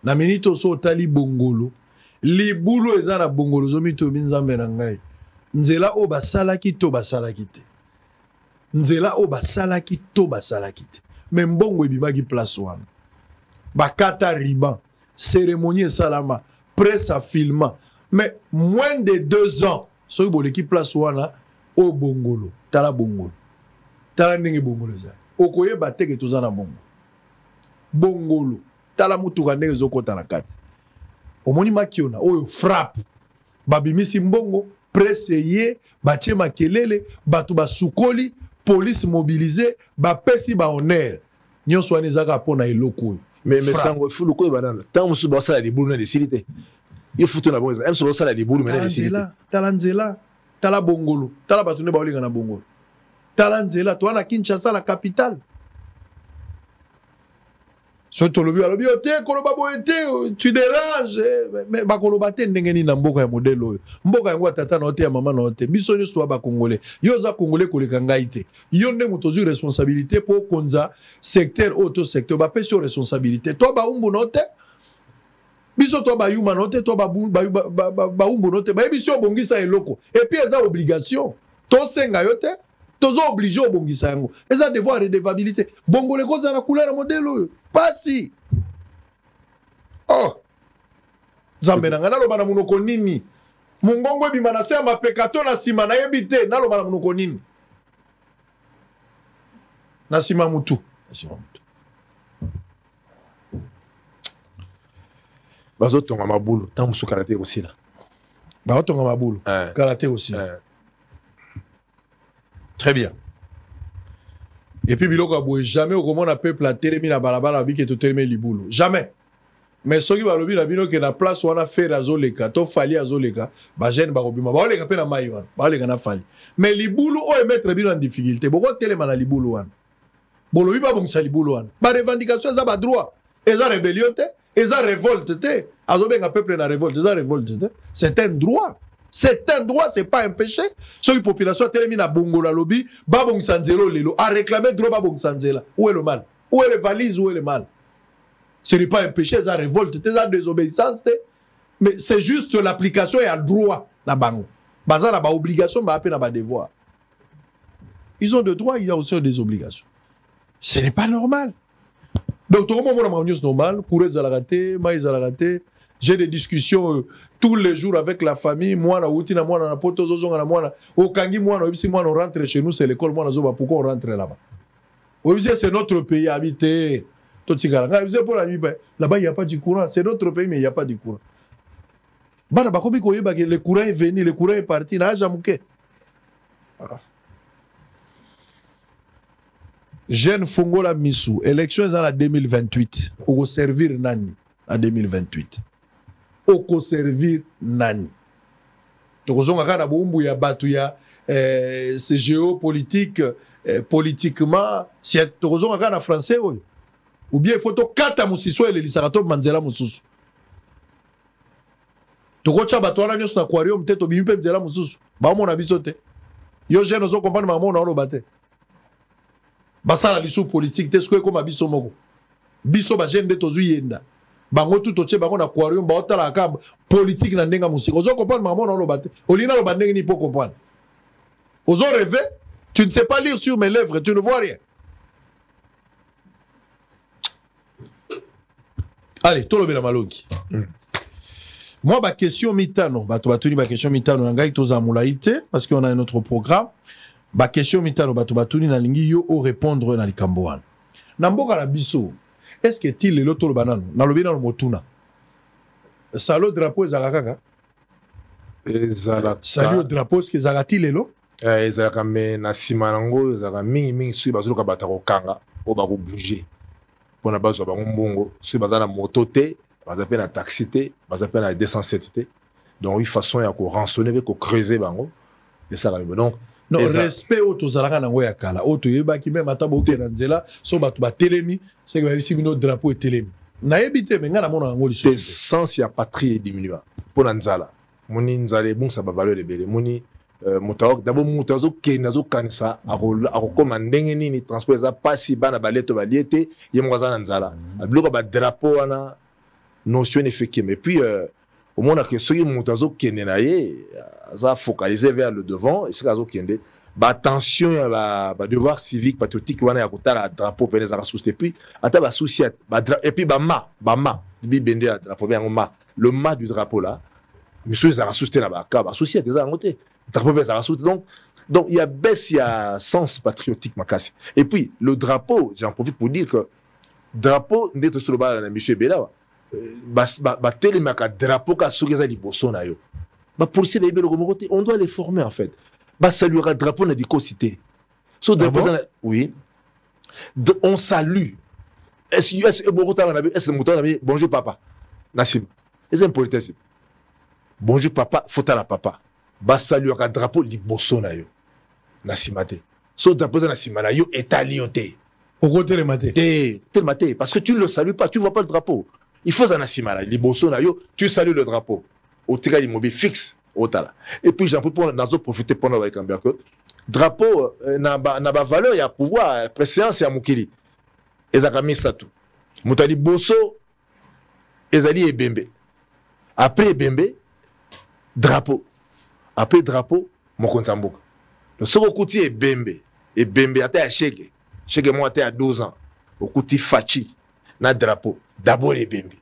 na minito so tali bongolo libulu eza na bongolo zomi to binzambe na ngai nzela o basalaki to basalaki te nzela o basalaki to basalaki te mais mbongo ebimaki place wana bakata riban cérémonie salama presse à filma mais moins de 2 ans so ibo l'équipe place wana o bongolo tala ndenge bongolo za okoye bateke tozana bongo bongolo tala mutuka ndenge zokota na kati omoni makiona oyo frappe babimisi mbongo presse ye batie makelele batu basukoli police mobilisée bapesi ba honneur nyonso wana ezaka pona eloko mais sango il faut le quoi banana tant musu basa la libulu na desilité il faut to na bonza em so la libulu mais na desilité talanzela tala bongolo tala batu ne baolinga na bongolo talanzela to na Kinshasa la capitale so to lobi alobi ote koloba boete tu déranges mais bakoloba te ndenge ni na mboka ya modèle oyo mboka yango tata na ote ya mama na ote biso ni so ba congolais yo za congolais koleka ngai te yo ndenge motozu responsabilité pour konza secteur auto secteur ba pesi responsabilité to ba umbu na ote biso to ba yuma na ote to ba umbu na ote ba biso bongisa eloko et puis eza obligation to senga yo te tozo obligé au bongisa yango eza devoir redevabilité bongole koza na couleur modèle oyo pasi oh zambe na ngana loba na munoko nini mungongo ebima na se ya mapekato na sima na yebi te na loba na munoko nini na sima mutu bazotonga mabulu tant musu karate aussi là bazotonga mabulu karate aussi très bien. Et puis, biloko aboué, jamais au comment on peuple a télémi na balabala bi que to télémi libulu. Jamais. Mais ce qui va lobi la bino que na place où on a fait azoleka, to fali azoleka, ba jeune ba robima, ba oleka pe na mai wan, ba oleka na fali. Mais libulu o mettre bino en difficulté. Boko téléma na libulu wan. Bolobi ba bongisa libulu wan. Ba revendication za ba droit. Eza rébellion te, eza révolte te. Azobenga peuple na révolte, eza révolte te. C'est un droit. C'est un droit, c'est pas un péché. Si la population a tellement na bongo la lobby, babong sanzelo lelo, a réclamé droit babong sanzela. Où est le mal? Où est les valises? Où est le mal? Ce n'est pas un péché, ça révolte, c'est une désobéissance, mais c'est juste l'application et un droit na bango. Baza na ba obligation, ba appel na ba devoir. Ils ont des droits, il y a aussi des obligations. Ce n'est pas normal. Donc, tout le monde a une normal, pour les alagatés, maïs alagatés. J'ai des discussions tous les jours avec la famille. Moi, na poto zozo na moi, au kangi moi, si moi on rentre chez nous, c'est l'école moi zoba. Pourquoi on rentre là-bas? C'est notre pays habité. Là-bas, il n'y a pas de courant. C'est notre pays, mais il n'y a pas de courant. Le courant est venu, le courant est parti. Jeune Fongola Missou, élection est en 2028. Au servir Nani en 2028. Au servir Nani. Tokozonga kana bombu ya batu ya c'est géopolitique politiquement c'est tokozonga kana français oyo. Ou bien il faut to kata musiso ele lisarato manzela mususu. Tokocha batu wana nyoso na aquarium te to bimpe nzela mususu. Ba mona bisote. Yo jeune ozo comprendre mama na olo bate. Basala lisu politique te sko ko mabiso moko. Biso ba jeune de tozu yenda. Bango tout oche bango na aquarium ba otala ka politique na ndenga musika. Ozo comprendre mama na olo bate. Olina lo bandenge ni po comprendre. Ozo rêver, tu ne sais pas lire sur mes lèvres, tu ne vois rien. Allez, tout le monde malongi. Moi, ma question mitano, ma question mitano, parce qu'on a un autre programme. Ma question mitano, na lingi yo o répondre na likamboan. Namboka la biso. Est-ce que t'il est l'autre banane? Na lobi na motuna. salo drapeau ezalaka salo drapeau ce que ezalaka lelo ezalaka me na nsima nango ezalaka mingi soki bazoluka bato kokanga oyo bakobouge mpona bazwa bango mbongo soki baza na moto te baza mpe na taxi te baza mpe na 207 te donc une façon ya korançonner mpe kocreuser bango esalaka mimo donc non respect oyo tozalaka nango ya kala oyo toyebaki meme ata bokende na nzela so bato batelemi soki bayebisi bino drapeau etelemi nayebi te me ngai namona yango lisusu sens ya patrie ediminua mpona nzala moni nzala ebongisa bavaleur ebele moni d'abord moto azokende azokanisa akokoma ndenge nini transport eza pasi bana balie to balie te ye moko aza na nzala biloko badrapeau wana notion efekeme et puis omonaka soki moto azokende na ye aza focalisé vers le devant esika azokende baattention ya badevoir civique patriotique wana ya kotala drapeau pene ezaka susi te puis ata basusi et puis bama bibende ya drapeau be yango ma le ma du drapeau là misusu ezaka susi te na baka basusi ete eza yango te drapeau be ezaka susi donc il y a baisse, il y a sens patriotique makasi et puis le drapeau j'en profite pour dire que drapeau ndete sur le bas na monsieur Bela batelemaka drapeau ka soki eza liboso na yo bapolisier bayebeli komoko te on doit les former en fait basaluera drapeau na dikosité so drapeau oui on salue est-ce moto na bonjour papa nasim c'est un politesse bonjour papa fotala papa basaluera drapeau liboso na yo nasima te so drapeau na sima na yo etali yo te okotelema te parce que tu ne le salues pas tu vois pas le drapeau. Il faut en assumer liboso na yo, tu salues le drapeau. Au tika immobile fixe au tala. Et puis j'en profiter pendant avec un que drapeau n'a pas valeur, il y a pouvoir, préséance et à mukili. Ezaka misatu. Mutali boso ezali ebembe. Après ebembe drapeau. Après drapeau mokonzamboka. Le soko kuti ebembe ata ya chege. Chege moi ata à 12 ans. Au kuti fachi na drapeau. D'abord les bembe.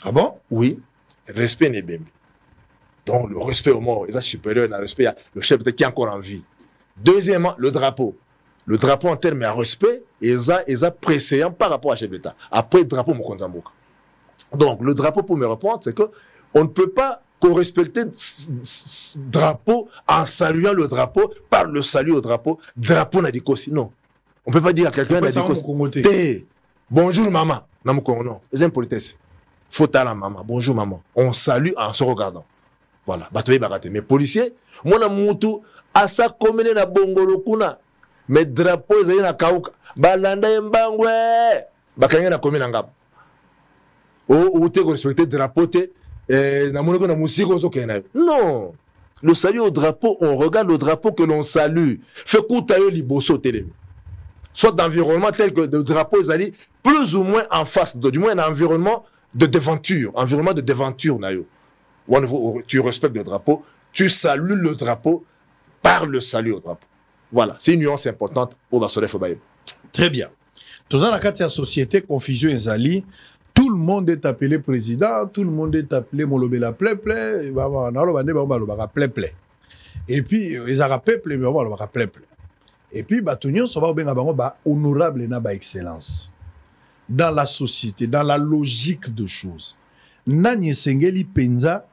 Ah bon? Oui. Respect les bembe. Donc le respect au mort, il est supérieur au respect. Le chef peut-être qui est encore en vie. Deuxièmement, le drapeau. Le drapeau en termes de respect, il est précédent par rapport à chef d'État. Après le drapeau, mon konzamboka. Donc le drapeau, pour me répondre, c'est que on ne peut pas respecter drapeau en saluant le drapeau par le salut au drapeau. Drapeau n'a dit quoi non. On ne peut pas dire à quelqu'un n'a dit quoi. Bonjour maman. Non, c'est une politesse. Faut à la maman. Bonjour maman. On salue en se regardant. Voilà. Batoye bagate. Mais policiers, mon amour, à sa commune na bongolo kuna. Mais drapeau zali na kauka. Balanda mbangwe. Bakanya na commune ngab. Ou te respecter drapeau te na monoko na musiko zo kena. Non. Le salut au drapeau, on regarde le drapeau que l'on salue. Fait kouta yo liboso télé. Soit d'environnement tel que le drapeau zali plus ou moins en face, du moins un environnement de devanture, nayo. Tu respectes le drapeau, tu salues le drapeau par le salut au drapeau. Voilà, c'est une nuance importante au Bassolé Fobaye. Très bien. Dans la société, confusion zali, tout le monde est appelé président, tout le monde est appelé Molobela Pleple, et puis ils ont peuple, mais on va Pleple. Et puis, Batunion, ça va bien honorable et excellence. Dans la société, dans la logique de choses. Nanye Sengeli Penza,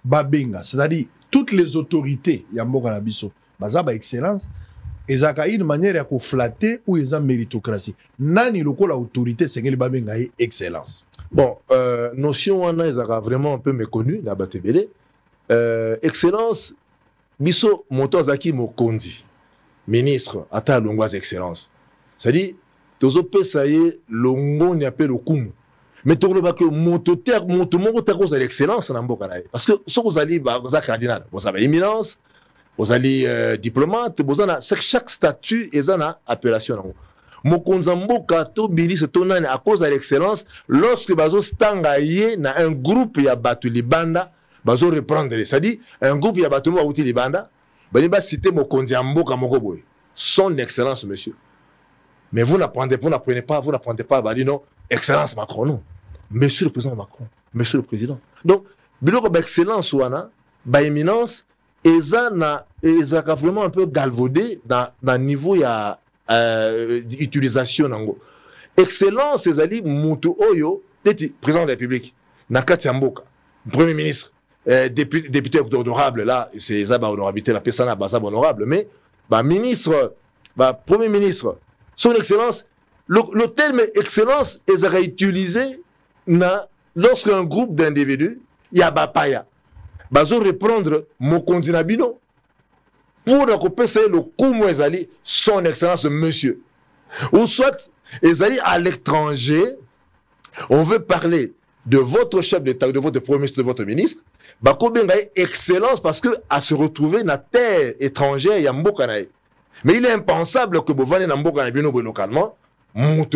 Babenga, c'est-à-dire toutes les autorités, Yamboka Nabiso, Bazaba excellence, ils ont une manière de flatter ou ils ont méritocratie. Nani loko la autorité Sengeli Babenga excellence. Bon, notion wana ils ont vraiment un peu méconnu, na Batebele. Excellence, Biso Motozaki Mokondi. Ministre, ata longwa excellence. C'est-à-dire, tozo pesa ye longo ni appelle au kumu. Mais to ba que moto mongo ta cause de l'excellence na mboka na. Parce que so vous allez za cardinal, vous avez éminence, vous allez diplomate, vous avez chaque statut et na appellation nango. Mokonza mboka to bili se tonane à cause de l'excellence lorsque bazo stanga ye na un groupe ya batu libanda bazo reprendre. C'est-à-dire un groupe ya batu ba uti libanda. Baniba cité Mokonzi Mboka Mokoboy. Son excellence, monsieur. Mais vous n'apprenez pas, bah, non, excellence Macron, non. Monsieur le président Macron, monsieur le président. Donc, biloko ba excellence wana, ba éminence, eza vraiment un peu galvaudé dans niveau ya utilisation nango. Excellence ezali mutu oyo, teti président de la République, na kati ya mboka. Premier ministre, député honorable, là, c'est ça, honorabilité, la personne là, honorable, mais, ministre, premier ministre, son excellence, le terme excellence est réutilisé lorsqu'un groupe d'individus, il y a Bapaya, bazo reprendre mon condinabino pour recouper le coup ezali son excellence monsieur. Ou soit, ezali à l'étranger, on veut parler de votre chef d'État, de votre premier ministre, de votre ministre, combien excellence parce que à se retrouver dans la terre étrangère, il y a Mbokanaï. Mais il est impensable que vous venez dans Mbokanaï localement, mon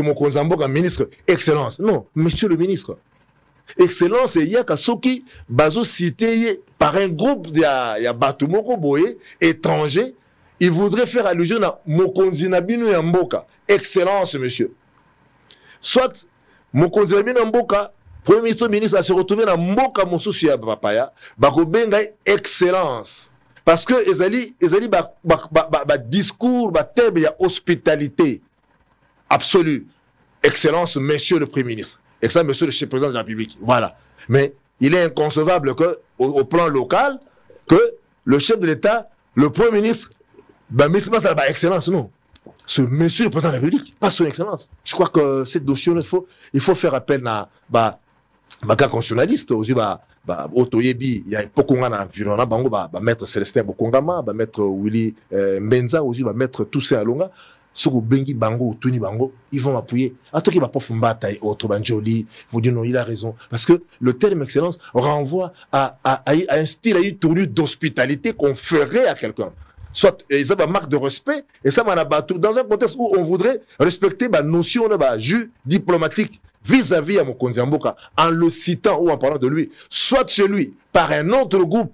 ministre, excellence. Non, monsieur le ministre. Excellence, il y a Kasoki, bazo cité par un groupe de Batumoko Boye, étranger, il voudrait faire allusion à Mokonzinabino Yamboka. Excellence, monsieur. Soit, Mokonzinabino Yamboka, premier ministre a se retrouvé dans Mboka Mosusu ya Papaya, Bakobenga excellence. Parce que ezali discours, thème, il y a hospitalité absolue. Excellence, monsieur le premier ministre. Excellence, monsieur le chef président de la République. Voilà. Mais il est inconcevable que, au plan local, que le chef de l'État, le premier ministre, excellence, non. Ce monsieur le président de la République, pas son excellence. Je crois que cette notion, il faut faire appel à cas constitutionnaliste, aussi, Otoyebi, il y a Pokonga dans l'environnement, maître Célestin Bokongama, maître Willy Mbenza, aussi, maître Toussé Alonga, Soko Bengi Bango, Tuni Bango, ils vont m'appuyer. En tout cas, il va pas Fumbata et autres, Banjoli, vous dire non, il a raison. Parce que le terme excellence renvoie à un style, à une tournure d'hospitalité qu'on ferait à quelqu'un. Soit, ils ont une marque de respect, et ça, dans un contexte où on voudrait respecter la notion de jus diplomatique vis-à-vis à Mokonzi Mboka, en le citant ou en parlant de lui, soit chez lui, par un autre groupe,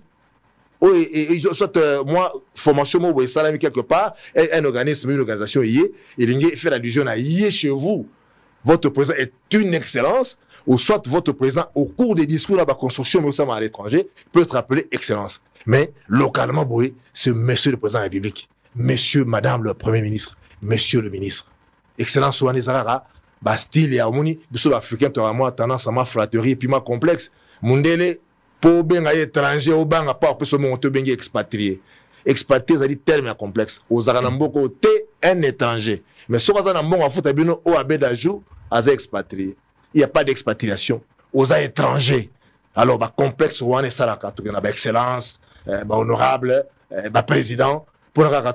soit moi, formation, moi, vous savez, quelque part, un organisme, une organisation, il fait allusion à chez vous. Votre président est une excellence, ou soit votre président, au cours des discours de la construction, mais aussi à l'étranger, peut être appelé excellence. Mais localement, c'est monsieur le président de la République, monsieur, madame le premier ministre, monsieur le ministre. Excellence, Souane Zarara, style et harmonie, de ceux africains, tu as moi tendance à ma flatterie et puis ma complexe. Mundele, pour bien étranger, au banc, à part, pour se monter, bien expatrié. Expatrié, ça dit terme complexe. Aux Aranamboko, t'es un étranger. Mais si on a un bon à foutre, au abedajou, à expatrié. Il n'y a pas d'expatriation. Aux étrangers. Alors, complexe, on est ça, là, excellence, honorable, président, pour la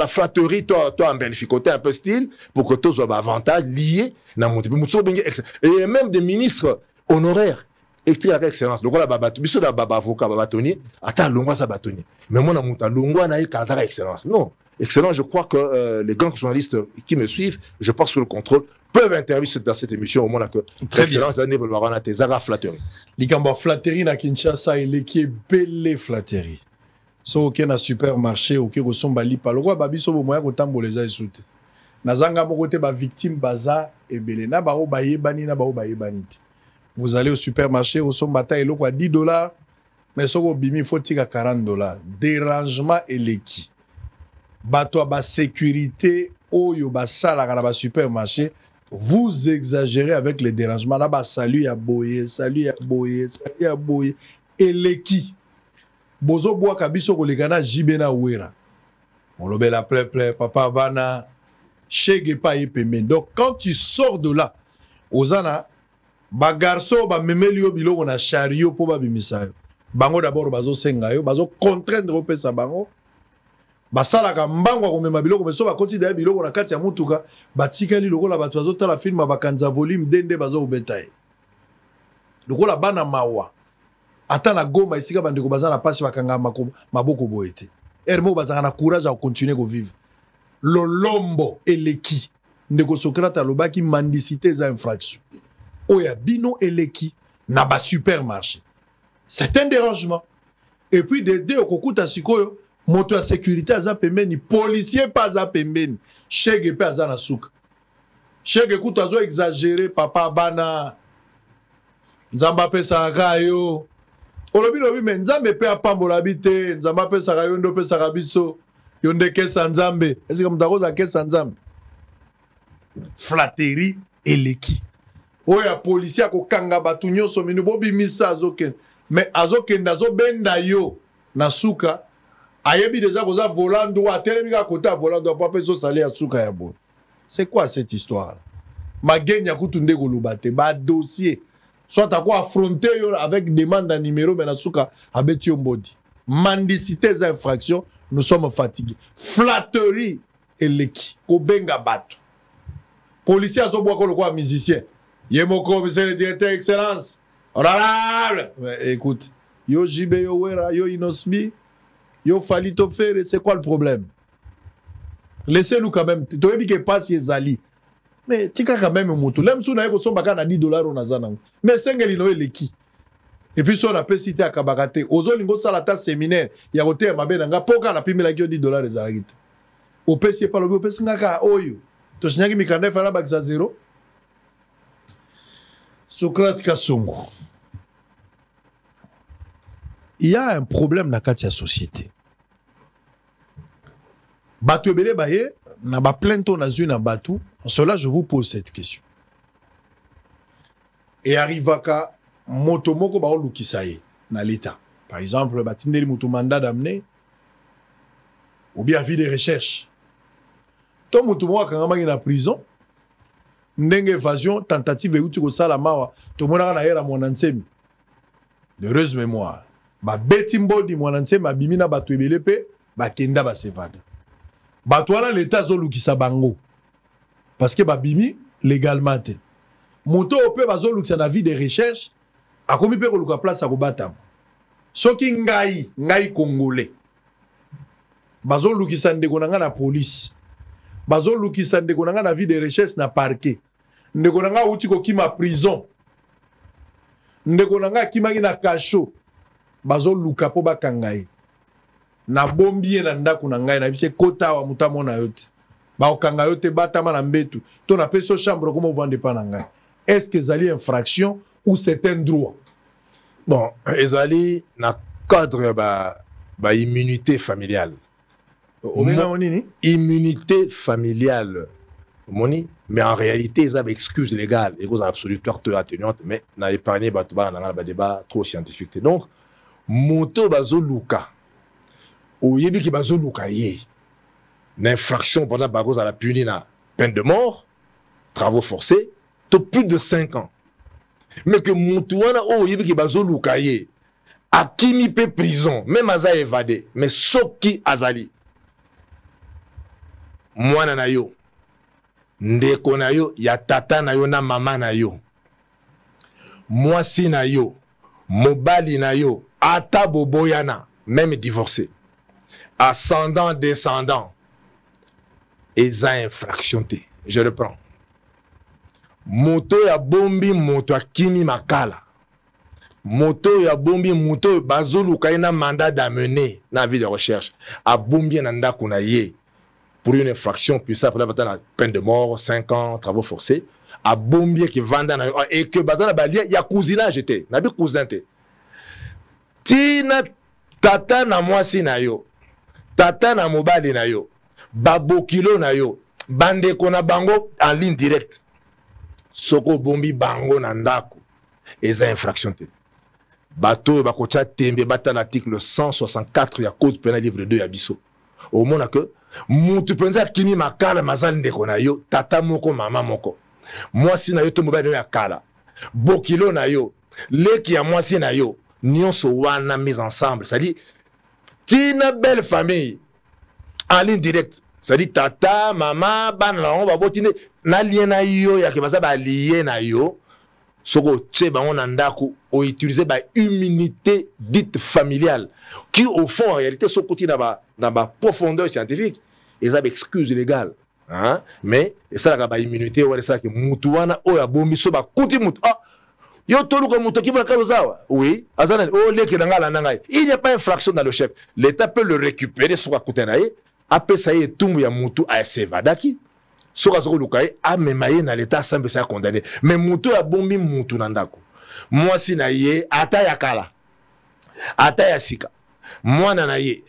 flatterie, toi, en bénéficoté un peu style, pour que tous soient avantages liés, et même des ministres honoraires, extrait avec excellence. Le gars, biso da avocat, babatoni, attends, l'ongwa sa batoni. Mais moi, l'ongwa n'a pas excellence. Non. Excellent, je crois que les grands journalistes qui me suivent, je pense sous le contrôle, peuvent intervenir dans cette émission au moins que très excellence d'année pour avoir un Zara flatterie. Likamba flatterie na Kinshasa, il est qui est belle flatterie. So ok na supermarché, ok ko somba lipa. Le roi babiso bo moya ko tamboleza esute. Nazanga mo kote ba victime baza et belé na ba o baye bani na ba o baye banite. Vous allez au supermarché, au somba ta elo quoi $10, mais soko bimi faut tika $40. Dérangement et leki. Bato ba sécurité oyo ba sala kana ba supermarché. Vous exagérez avec les dérangements. Là, bah, salut à boye, salut à boye, salut à boye. Et l'équipe. Bozo bois kabiso kolekana jibena ouera. On le bel plein, papa bana, chege pa yepeme. Donc, quand tu sors de là, ozana, ba garçon, ba memelio bilo, on a chariot pour ba bimisayo. Bango d'abord, bazo sengayo, bazo contraindre au pesa bango. Basala kambango komema biloko meso ba konsidera biloko na kati ya mutuka batikali lokola bato bazotala film bakanza volume dende bazo obetaye lokola bana mawa ata na Goma isika bandeko bazana pasi bakanga maboko boete ermo bazana na courage à continuer ko vivre lolombo eleki ndeko Socrate alobaki mendicité za infraction oya bino eleki na ba supermarché c'est un dérangement et puis de deux okokuta sikoyo moto ya sécurité aza pembeni, policier pas aza pembeni, chege pe aza na souka. Chege kuto azo exagéré, papa bana, nzamba pe saraka yo. Olobi lobi men nzambe pe apambola bite, nzamba pe saraka yo ndo pe saraka biso, yo nde kesa nzambe. Est-ce que mutako za kesa nzambe? Flatterie et leki. oya policier ko kanga batu nyonso minu bobi misa azoken mais azoken dazo benda yo na suka ayebi déjà koza volant droit telemi ka kota volant droit pas peso sali ya suka ya bo. C'est quoi cette histoire? Magenya kutunde kolubate ba dossier soit à quoi affronter yo avec demande en numéro mais na suka abeti ombodi. Mendicité des infractions, nous sommes fatigués. Flatterie et leki kobenga batu. Policier azo bois ko quoi musicien. Yemoko monsieur le directeur excellence. Honorable. Écoute, yo Jibe yo Wera yo Inosbi yo Falito Ferre, c'est quoi le problème? Laissez-nous quand même. Tu as dit que pas si Zali. Mais tu as quand même moto. Même si on a eu $10 on a zanang. Mais c'est ngeli no eleki. Et puis si on a pas cité à Kabakate, ozo lingo salata séminaire, ya roté mabe nanga poka na pimi la kio $10 ezalagita. Au PC pas le PC ngaka oyo. To shinyaki mikanda fala bakza zéro. Socrate Kasongo. Il y a un problème dans la société. Batu ebele baye, na ba plainte on a eu na batu. En cela, je vous pose cette question. Et arrivaka motomoko ba olukisaye na l'état. Par exemple, batindeli moto mandat d'amener ou bien avis de recherche. To moto mo akanga na prison. Ndenge évasion, tentative et outil ko sala mawa, to mona na yera monansemi. De heureuse mémoire. Ba betimbodi monansemi abimina batu ebele pe ba kenda ba sevade. Batu wana l'état zo lukisa bango. Parce que ba bimi légalement te. Moto ope bazo lukisa na vie de recherche, akomi pe ko luka place ko batam. Soki ngai congolais. Bazo lukisa ndeko nanga na police. Bazo lukisa ndeko nanga na vie de recherche na parquet. Ndeko nanga uti ko kima prison. Ndeko nanga kimaki na cachot. Bazo luka po bakangai. Na bombie na ndako na ngai na bise kota wa mutamo na yote. Ba okanga yote batama na mbetu. To na peso chambre comme vendre pas na ngai. Est-ce que zali infraction ou c'est un droit? Bon, ezali na cadre ba immunité familiale. Immunité familiale. Moni, mais en réalité, ils ont excuse légale et vous absolue torture atténuante, mais n'a épargné un débat trop scientifique. Donc, moto bazo luka, ou yebi ki bazo luka ye, l'infraction pendant bagos à la puni na peine de mort, travaux forcés, tout plus de 5 ans. Mais que moto wana ou yebi ki bazo luka ye, a kimi pe prison, même aza évadé, mais soki azali, mwana na yo. Ndeko na yo, ya tata na yo na mama na yo. Mwasi na yo, mobali na yo, ata boboyana, même divorcé. Ascendant, descendant. Eza infraction te. Je le prends. Moto ya bombi, moto ya kini makala. Moto ya bombi, moto bazolu kaina mandat d'amener na vie de recherche. A bombi nanda kuna ye. Pour une infraction, puis ça, pour la peine de mort, 5 ans, travaux forcés, à bombier qui vendent et que bazana balia, il y a cousinage était, n'a pas cousin te. Tina tata na mwasi na yo, tata na mobali na yo, babo kilo na yo, bande kona bango en ligne directe. Soko bombi bango na ndako, eza infraction te. Bato bakocha tembe bata l'article 164 ya code pénal livre 2 ya biso. Au moins que mutu penza kini makala mazali ndeko na yo tata moko mama moko mwasi na yo to mobali ya kala bokilo na yo leki ya mwasi na yo nyonso wana mise ensemble, ça dit tina belle famille en ligne directe, ça dit tata mama bana on va botine na lien na yo ya ke baza ba lié na yo soko tche ba on ndako o utiliser ba immunité dite familiale qui au fond en réalité so côté na ba profondeur scientifique ils ont excuse légale hein mais ça la ba immunité ou ça que mutu wana o ya bombi so ba kuti mutu ah yo tolu ko mutu ki ba kazawa oui azana o leke na ngala na ngai il n'y a pas infraction dans le chef, l'état peut le récupérer so ka kutenaye après ça y est tumbu ya mutu a sevadaki soka soko lukai a memaye na l'état semble ça condamné mais mutu ya bombi mutu na ndako mwasi na ye ata ya kala ata ya sika mwana na ye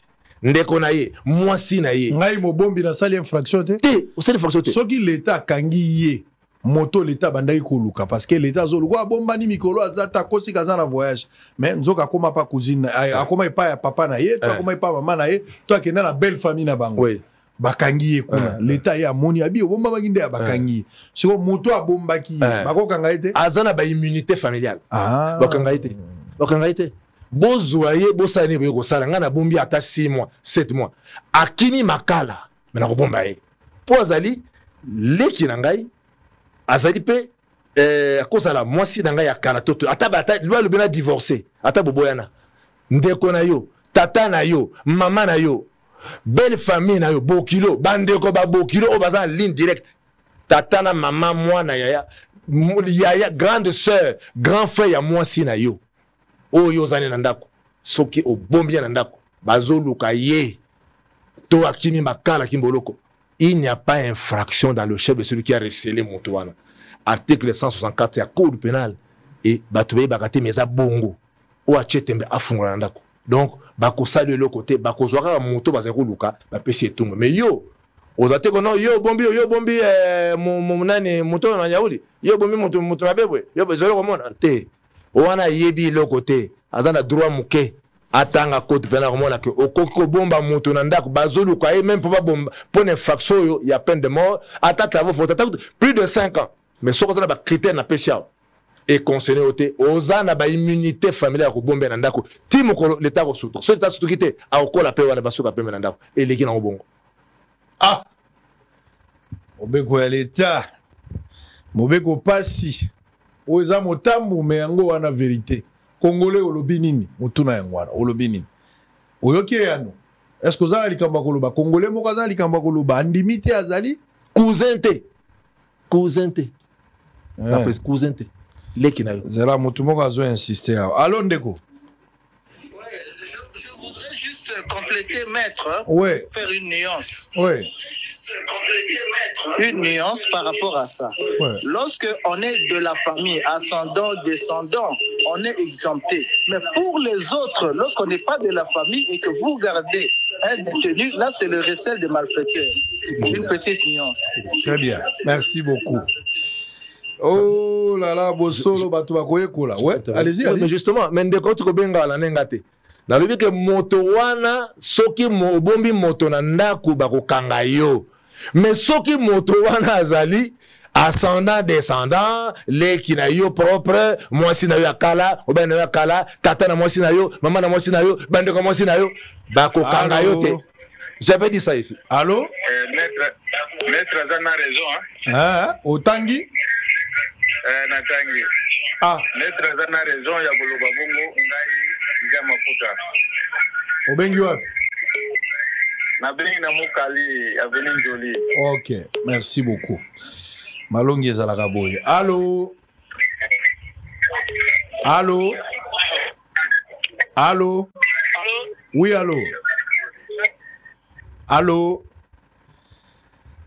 ndeko na ye mwasi na ye ngai mobombi na sali infraction te te o sali infraction te soki l'état kangi ye moto l'état bandai koluka parce que l'état zoluka bombani mikolo azata kosi kaza na voyage mais nzoka koma pa cousine akoma pa ya papa na ye toi koma pa maman na ye toi kenda na belle famille na bango oui bakangi ye kuna l'état ya moni abi bomba bakinde ya bakangi siko moto abombaki bakokanga ete azana ba immunité familiale bakanga ete bozwa ye bosani boye kosala nga na bombi ata 6 mois 7 mois akini makala mais na kobomba ye po azali leki na ngai azali pe akozala mwasi na ngai ya kala toto ata lui alobena divorcé ata boboyana ndeko na yo tata na yo mama na yo belle famille na yo bokilo bandeko ba bokilo o baza ligne directe tata na mama mwana yaya grande sœur grand frère ya mwasi na yo oyo zane na ndako soki obombi na ndako bazoluka ye to akimi makala kimboloko. Il n'y a pas infraction dans le chef de celui qui a recelé Motowana. Article 164 ya code pénal et batoué bakate meza bongo ou achetembe afungola ndako. Donc bakosa de l'autre côté bakozwaka moto bazeko luka ba pesi etungo. Mais yo ozate kono yo bombi monane moto na yauli yo bombi moto na bebwe yo bezolo komona te wana yebi l'autre côté azana droit muke atanga code pénal komona que okoko bomba moto na ndako bazoluka et même pas bomba pour une infraction il y a peine de mort attaque la faute plus de 5 ans mais ce qu'on a ba critère na péchia et concerné oté ozana ba immunité familiale ko bomba na ndako timo ko l'état ko souto so l'état souto kité a okola pe wana basuka pe na ndako et leki na obongo obeko ya l'état mobeko pasi oza motambu me yango wana vérité Congolais olobi nini mutuna yango wana olobi nini oyoki yano est-ce que ozala likamba koloba Congolais moko azala likamba koloba andimi te azali cousin te après cousin te leki na yo zela mutu moko azo insister allo ndeko je voudrais juste compléter maître faire une nuance une nuance par rapport à ça. Lorsque on est de la famille, ascendant, descendant, on est exempté. Mais pour les autres, lorsqu'on n'est pas de la famille et que vous gardez un détenu, là c'est le recel des malfaiteurs. Une petite nuance. Très bien, merci beaucoup. Oh là là, Bosolo, Batuakoyekola. Ouais, allez-y. Mais justement, mais de quand tu benga la nengate. Na lobi que moto wana soki bombi moto na ndaku bakokanga yo. Mais soki moto wana azali ascendant descendant leki na yo propre mwasi na yo akala oba na yo akala tata na mwasi na yo mama na mwasi na yo bande ko mwasi na yo bakokanga yo te. J'avais dit ça ici. Allô maître Azana raison hein otangi natangi maître Azana raison ya koloba bongo ngai ngai mafuta obengi wapi na bengi na mokali avenue Njoli. OK, merci beaucoup. Malongi ezalaka boye. Allô allô allô oui allô allô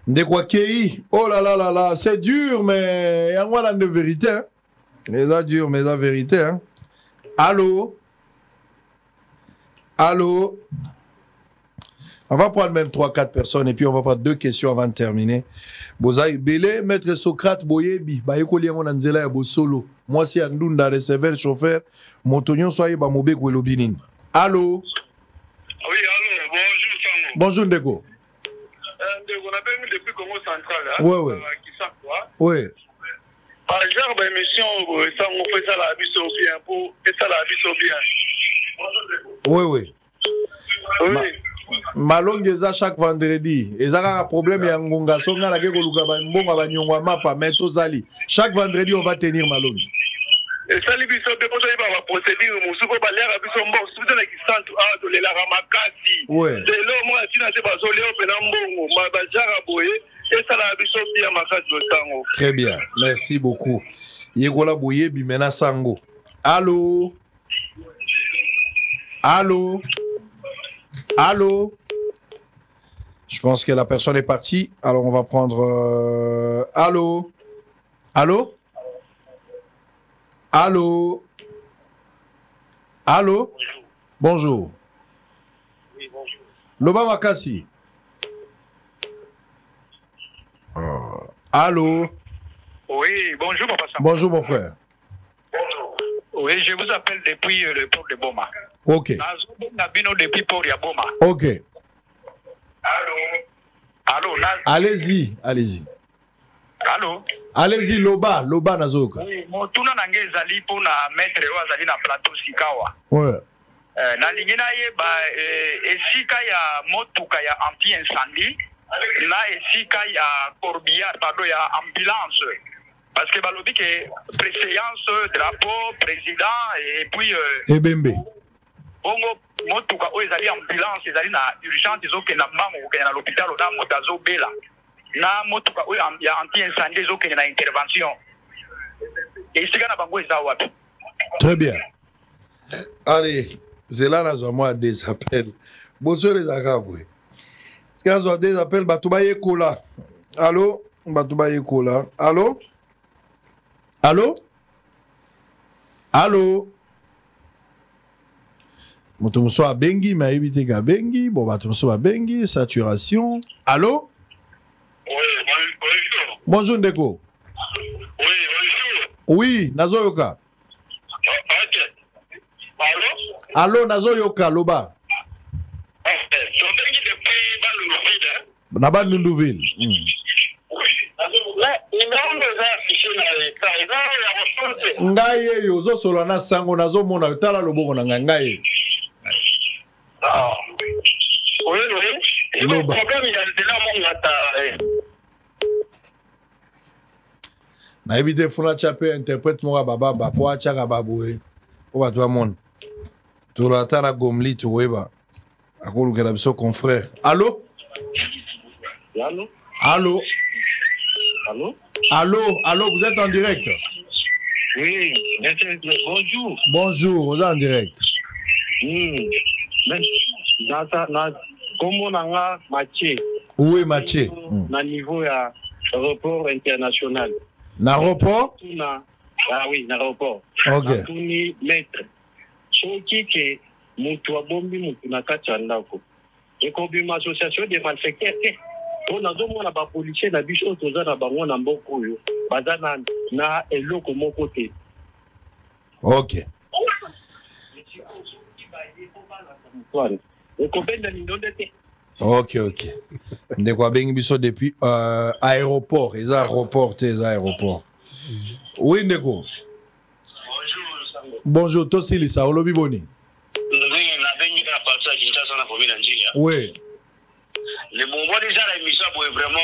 ndekwa kei oh là là là là c'est dur mais yango la de vérité hein? Mais ça dur mais ça vérité hein. Allô allô on va prendre même 3-4 personnes et puis on va prendre 2 questions avant de terminer. Bozaï Belé, maître Socrate Boyebi, Bayekoli Yango Nanzela ya Bosolo. Moi c'est Andunda, receveur, chauffeur, Montognon Soye Bamobe Kwelobinin. Allô? Oui, allô, bonjour Sango. Bonjour Ndeko. Ndeko, on appelle depuis Congo Central. Hein? Ouais. Oui. Par genre d'émission, Sango fait ça la biso bien pour et ça la biso bien. Oui. Malongi eza chaque vendredi ezaka un problème ya ngonga songa na ke koluka ba mbonga ba nyongwa mapa mais tozali chaque vendredi on va tenir Malongi et ça li biso pe poto ba procédure musuko ba lera biso mbongo subiza na kisantu a to lela ramakasi de lo mo atina te bazo leo pe na mbongo ba jara boye et ça la biso bien makasi do sango. Très bien, merci beaucoup. Yegola boye bi mena sango. Allô allô allô. Je pense que la personne est partie. Alors on va prendre allô allô allô allô. Bonjour. Oui, bonjour. Loba Makasi. Allô. Oui, Oui, bonjour Papa Sam. Bonjour mon frère. Oui, je vous appelle depuis le port de Boma. Ok. Depuis le port de Boma. Ok. Allô, allez-y, allez-y. Allô. Allez-y, Loba Nazoka. Oui, mon tourna nange zali pour na maître wa zali na plateau Sikawa. Ouais. Na lingina yeba esika ya motuka ya anti-incendie na esika ya corbillard, pardon, ya ambulance. Parce que balobi que préséance, drapeau, président et puis Ebembe. Bongo motuka o ezali ambulance ezali na urgence ezoke na mbango okenya na l'hôpital na motazo bela. Na motuka o ya anti-incendie ezoke na intervention. Esika na bango eza wapi? Très bien. Allez, c'est là nous avons des appels. Bonsoir les agaboué. Est-ce qu'ils ont des appels Batoubaye Kola? Allô? Batoubaye Kola. Allô? Allô? Allô? Motomoso a Bengi, m'a évité qu'à Bengi. Bon, Motomoso a Bengi, saturation. Allô? Oui, bonjour. Bonjour Ndeko. Oui, bonjour. Oui, Nazoyoka. Ok. Allô? Allô, Nazoyoka, Loba. Naba Nundouville. Ngaye yo zo solo na sango nazo mona tala loboko na ngaye. Ah. Oui. Le Loba. problème il y a de là mon gata. Na ebite funa chape interprète mo baba ba po acha ka baboué. O ba toi mon. To la tana gomli to weba. Akolu kela biso confrère. Allô? Allô? Allô? Allô? Allô, vous êtes en direct? Oui, bonjour. Bonjour, vous êtes en direct. Comment on a matché? Oui, matché. Na niveau ya aéroport international. Na aéroport? Ah oui, na aéroport. Ok. Tuni maître. Soki ke mutu abombi mutu na kati ya ndako. Ekobima association des malfaiteurs. On a demandé à la police na biso toza na bango na mboko yo. Baza na eloko moko te. Ok. Ok. Ndeko abengi biso depuis aéroport. Eza aéroport, eza aéroport. Oui, Ndeko. Bonjour, Tosili Saolo Biboni. Oui. Le moment déjà la émission vraiment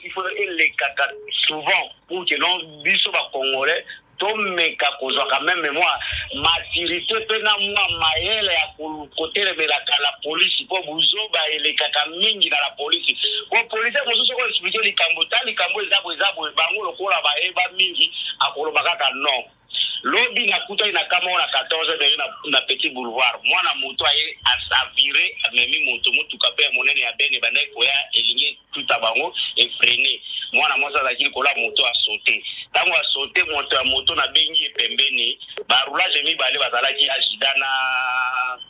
il faut les caca souvent pour que non biso ba congolais tombe kakozo quand même moi maturité pena moi maele ya côté de la police pour buzo ba les caca mingi na la police pour police mozo ko expliquer les kambo ezabo bango lokola ba eba mingi akoloba kaka non lobi na kuta ina kama ona 14 de na petit boulevard mwana moto aye asavire amemi moto kape monene ya bene banaye koya elingi tuta bango e freiner mwana moza la kili kola moto a sauter tango a sauter moto na bengi pembeni ba roulage mi bale bazalaki ajidana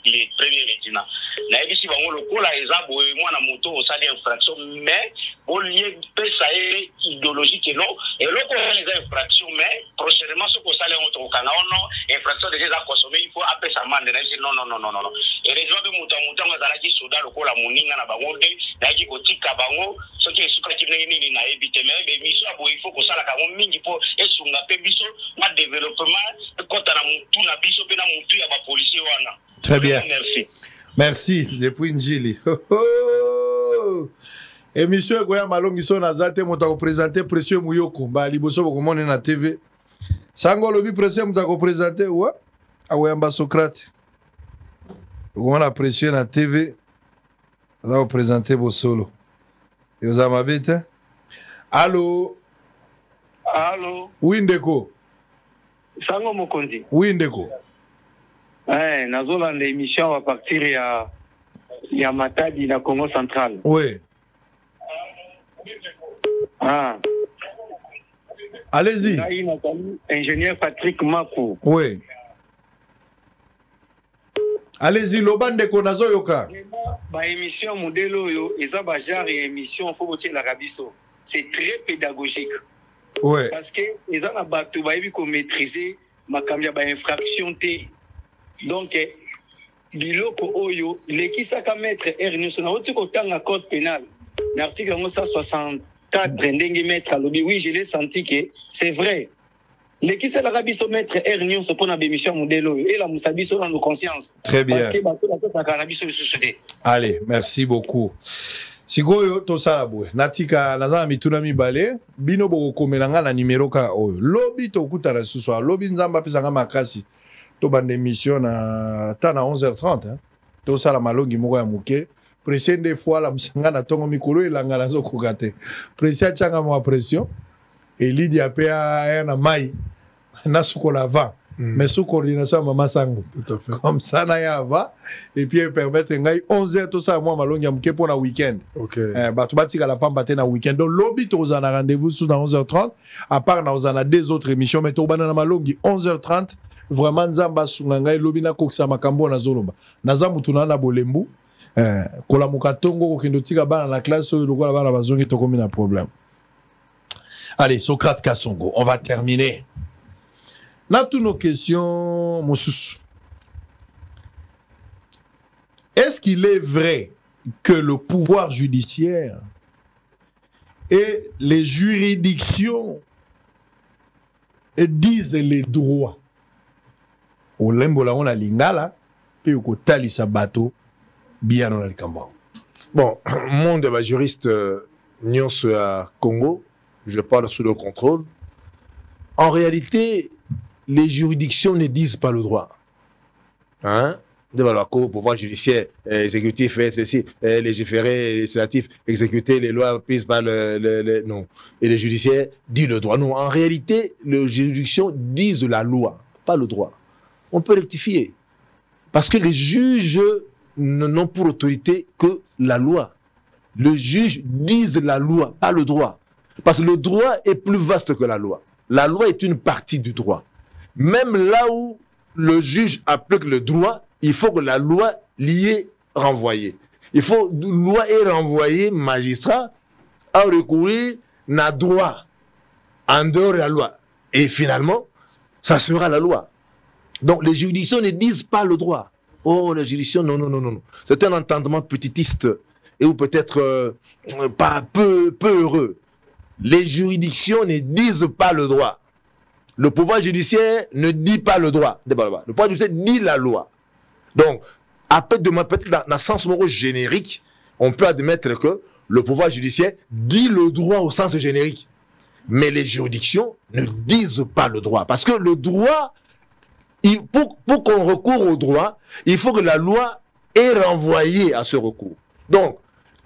le premier lieutenant na ebisi bango lokola ezabo mwana moto osali infraction mais au lieu pesa e idéologique non et loko les infractions mais prochainement ce qu'on sale on kana non infraction déjà consommé il faut appeler ça mande non et les gens de muta ngazalaki soda lokola moninga na bango de na ki kotika bango ce qui est suka kineni na ebite mais mission abo il faut ko sala ka mingi po esunga pe biso na développement kota na mutu na biso pe na mutu ya ba policier wana. Très bien. Merci depuis Njili. Émission Goya Malongiso Nazate mota ko présenter Précieux Muyoko ba liboso ko mona na TV. Sango lobi Précieux mota ko présenter wa awamba Socrate. On a Précieux na TV. Za ko présenter bo solo. Et vous amabete? Allô? Oui Ndeko. Sango Mokonzi. Oui Ndeko. Nazolanda émission à partir ya Matadi na Congo Central. Oui. Ah. Allez-y. Ingénieur Patrick Makou. Oui. Allez-y, Lobande Konazo Yoka. Ba émission modèle yo, eza ba genre émission faut botier la rabiso. C'est très pédagogique. Ouais. Parce que les gens ont maîtriser ma infraction. Donc, biloko oyo, l'équipe à mettre R, nous avons un code pénal. L'article 164, oui, je l'ai senti que c'est vrai. L'équipe à l'Arabie se mettre R, nous se prend à bémission modèle et la Moussabiso dans nos consciences. Très bien. Allez, merci beaucoup. Sikoyo to salabwe natika nazana mituna mibale bino boko komelanga na numéro ka oyo lobi to kutana suswa lobi nzamba pisanga makasi to bande émission na ta na 11h30 hein to sala malongi moko ya muke pression des fois la musanga na tongo mikolo elanga na zokoka te pression changa mo pression et Lydia pa na mai na sukola va mais sous coordination Mama Sango. Tout à fait. Comme ça, na yava. Et puis, permettre 11h, tout ça, moi, malongi ya muke pour na week-end. Ok. Tu bâtis à la pamba na week-end. Donc, lobby, tu as un rendez-vous sous dans 11h30. À part, nous avons des autres émissions, mais tu as na malongi 11h30. Vraiment, nzamba sungangai, lobby na koksa makambo na zoloba. Nazamu tunana bolembu. Kola mukatongo, kokindo tika bana na classe, lokola bana bazongi, tokomi na problème. Allez, Socrate Kassongo, on va terminer. Dans toutes nos questions, Moussous, est-ce qu'il est vrai que le pouvoir judiciaire et les juridictions disent les droits? Au lembola on a lingala, puis au kotali sabato, bien on a le Cambon. Bon, monde de la juriste Nyons à Congo, je parle sous le contrôle. En réalité, les juridictions ne disent pas le droit. Hein? Devant la cour, pouvoir judiciaire, exécutif, légiférer, législatif, exécuter les lois prises par non. Et les judiciaires disent le droit. Non, en réalité, les juridictions disent la loi, pas le droit. On peut rectifier. Parce que les juges n'ont pour autorité que la loi. Les juges disent la loi, pas le droit. Parce que le droit est plus vaste que la loi. La loi est une partie du droit. Même là où le juge applique le droit, il faut que la loi l'y ait renvoyée. Il faut que la loi ait renvoyé magistrat à recourir à droit en dehors de la loi. Et finalement, ça sera la loi. Donc les juridictions ne disent pas le droit. Oh, les juridictions, non, non, non, non. C'est un entendement petitiste et ou peut-être pas peu heureux. Les juridictions ne disent pas le droit. Le pouvoir judiciaire ne dit pas le droit. Le pouvoir judiciaire dit la loi. Donc, peut-être dans le sens générique, on peut admettre que le pouvoir judiciaire dit le droit au sens générique. Mais les juridictions ne disent pas le droit. Parce que le droit, pour qu'on recourt au droit, il faut que la loi ait renvoyé à ce recours. Donc,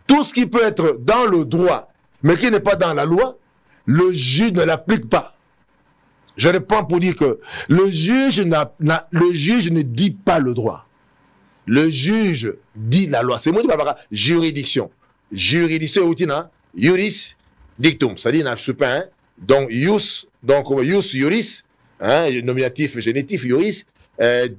tout ce qui peut être dans le droit, mais qui n'est pas dans la loi, le juge ne l'applique pas. Je réponds pour dire que le juge ne dit pas le droit. Le juge dit la loi. C'est moi qui parle de juridiction. Juridiction, juris dictum. C'est-à-dire, hein? Donc, ius, juris, hein? Nominatif, génitif, juris,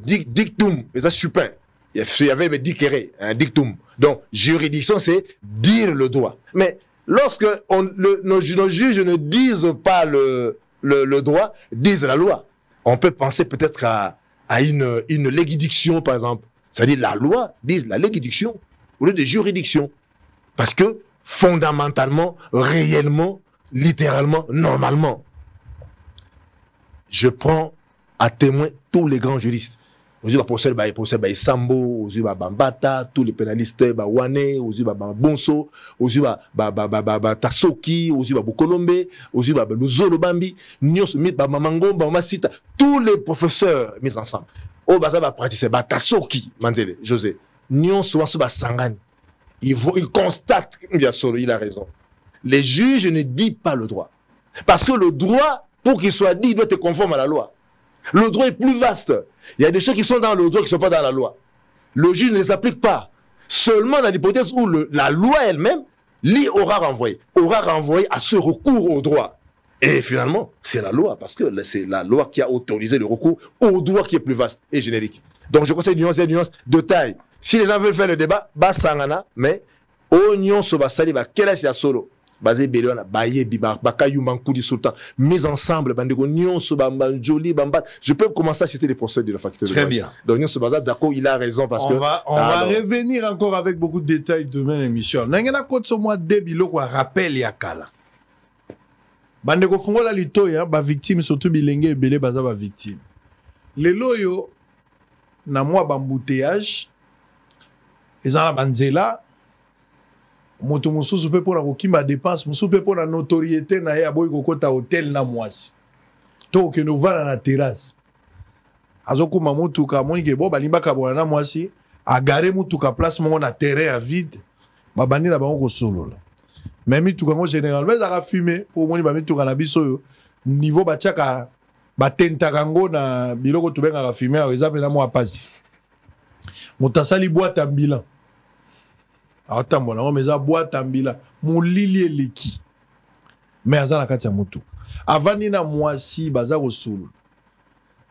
dictum. Et ça, supin. Il y avait dicere, un dictum. Donc, juridiction, c'est dire le droit. Mais lorsque nos juges ne disent pas le droit, disent la loi, on peut penser peut-être à une légidiction, par exemple. C'est-à-dire la loi disent la légidiction au lieu de juridiction. Parce que fondamentalement, réellement, littéralement, normalement, je prends à témoin tous les grands juristes. Aujourd'hui, procès Sambo, aujourd'hui, Bambata, tous les pénalistes, Wane, aujourd'hui, Bonso, aujourd'hui, Tasoki, aujourd'hui, Bokolombe, aujourd'hui, Luzolo Bambi, Nyos, Mamango, Masita, tous les professeurs mis ensemble. Oh, bah, praticien, Tasoki, Manzele, José, Nyos, Sangani. Il constate, bien sûr, il a raison. Les juges ne disent pas le droit. Parce que le droit, pour qu'il soit dit, il doit être conforme à la loi. Le droit est plus vaste. Il y a des choses qui sont dans le droit qui ne sont pas dans la loi. Le juge ne les applique pas. Seulement dans l'hypothèse où la loi elle-même aura renvoyé à ce recours au droit. Et finalement, c'est la loi, parce que c'est la loi qui a autorisé le recours au droit qui est plus vaste et générique. Donc je conseille une nuance de taille. Si les gens veulent faire le débat, Basangana, mais Oignon Sobasali va quel est solo. basé Béléona, Baye, Bakayouman, Koudi Sultan, mis ensemble, Bandego, Nyonso, Bamba, Joli, Bamba. Je peux commencer à citer les procès de la faculté de Très bien. Donc, Nyonso Baza, d'accord, il a raison parce que. On va revenir encore avec beaucoup de détails demain l'émission. Nangena Kote so moi débilo quoi rappel yakala. Bandego Fongola Litoya, ba victime, surtout Bilenge et Belé Baza ba victime. Les loyo, na moi bambouteillage, ils ont la banzela. Moto mususu pe pona kokimba dépense mususu pe pona notoriété na ye aboyi kokota hôtel na mwasi to ke no vana na terrasse azokuma mutuka moni ke bo balimbaka bona na mwasi agare mutuka place mo na terrain à vide babandi na bango kosolola même mituka ngo généralement ezaka fumer pour moni ba mituka na biso yo niveau batiaka batentaka ngo na biloko tubengaka fumer exemple na mwa pasi mutasali boîte en bilan atambola ngo meza boîte ambila molili eleki mais azana kati ya mutu avani na mwasi baza kosolo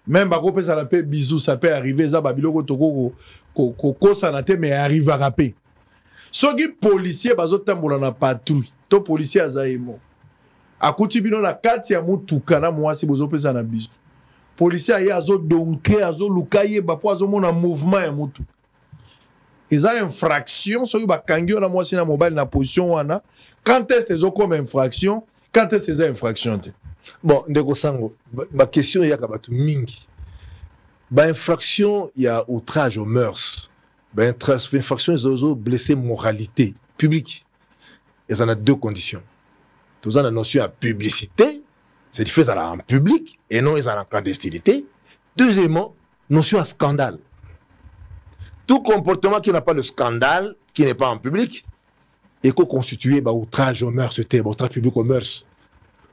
même bakopesa la pe bisou ça peut arriver za babiloko toko kokosa na te mais arrive à pe soki policier bazotambola na patrouille to policier azaimo akuti bino na kati ya mutuka na mwasi bozopesa na bisou policier aye azodonke azolukaye bapo azomona mouvement ya mutu. Ils ont infraction, soit ils ont moi na mobile na position wana. Quand est-ce qu'ils ont comme infraction? Quand est-ce qu'ils ont infraction? Bon, ndeko sango, ma question y a kabatu mingi. Ba infraction, il y a outrage aux mœurs. Ba infraction, ils ont blessé moralité publique. Ils en ont deux conditions. Ils ont la notion de publicité, c'est du fait en public et non ils en clandestinité. Deuxièmement, notion de scandale. Tout comportement qui n'a pas de scandale, qui n'est pas en public, est constitué par outrage aux mœurs, c'était outrage public aux mœurs.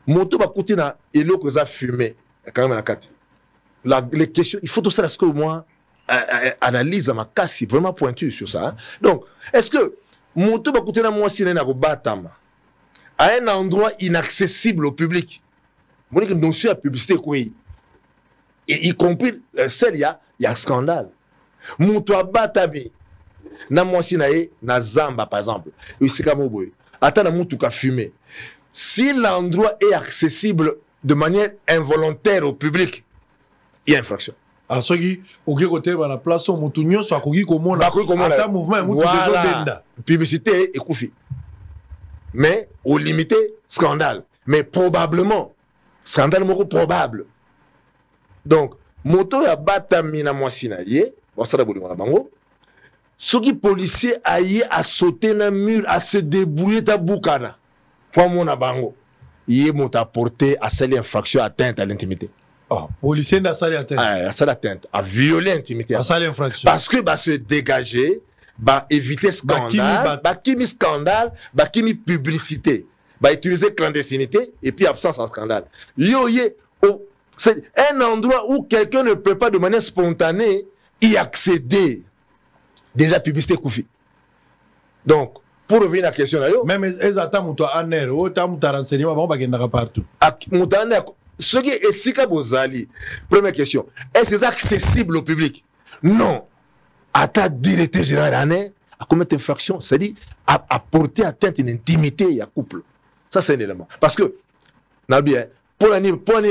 Moto va coûter na elo que ça fumé, quand même la carte. Les questions, il faut tout ça, est-ce que moi analyse à ma casse, c'est vraiment pointu sur ça. Hein? Donc, est-ce que moto va coûter na moi si na batama à un endroit inaccessible au public? Moi, que nous sommes à publicité quoi? Et y compris celle il y a scandale. Moutou abatabi na mwasi na ye na zamba par exemple isika moboy ata na moutou ka fumer si l'endroit est accessible de manière involontaire au public il y a infraction. Ah soki oki côté ba na place moutou nyonso akoki komona ata mouvement moutou voilà. Publicité et koufi mais au limité scandale mais probablement scandale moko probable donc moto ya batami na mwasi na ye. Ce qui policier aille à sauter dans le mur, à se débrouiller ta boucana. Pour mon abango, il est apporté à celle infraction atteinte à l'intimité. Oh, policier n'a pas atteinte. À celle atteinte, à violer l'intimité. À celle infraction. Parce que se dégager, éviter scandale, scandale, publicité, utiliser clandestinité et puis absence en scandale. C'est un endroit où quelqu'un ne peut pas de manière spontanée y accéder. Déjà publicité koufi. Donc, pour revenir à la question là, même les attentes en air, autant de renseignements, on va gagner partout. Ce qui est si kabozali. Première question, est-ce que c'est accessible au public? Non. À ta directeur général à commettre infraction, c'est-à-dire à porter atteinte à une intimité à couple. Ça c'est un élément. Parce que, Nabi, pour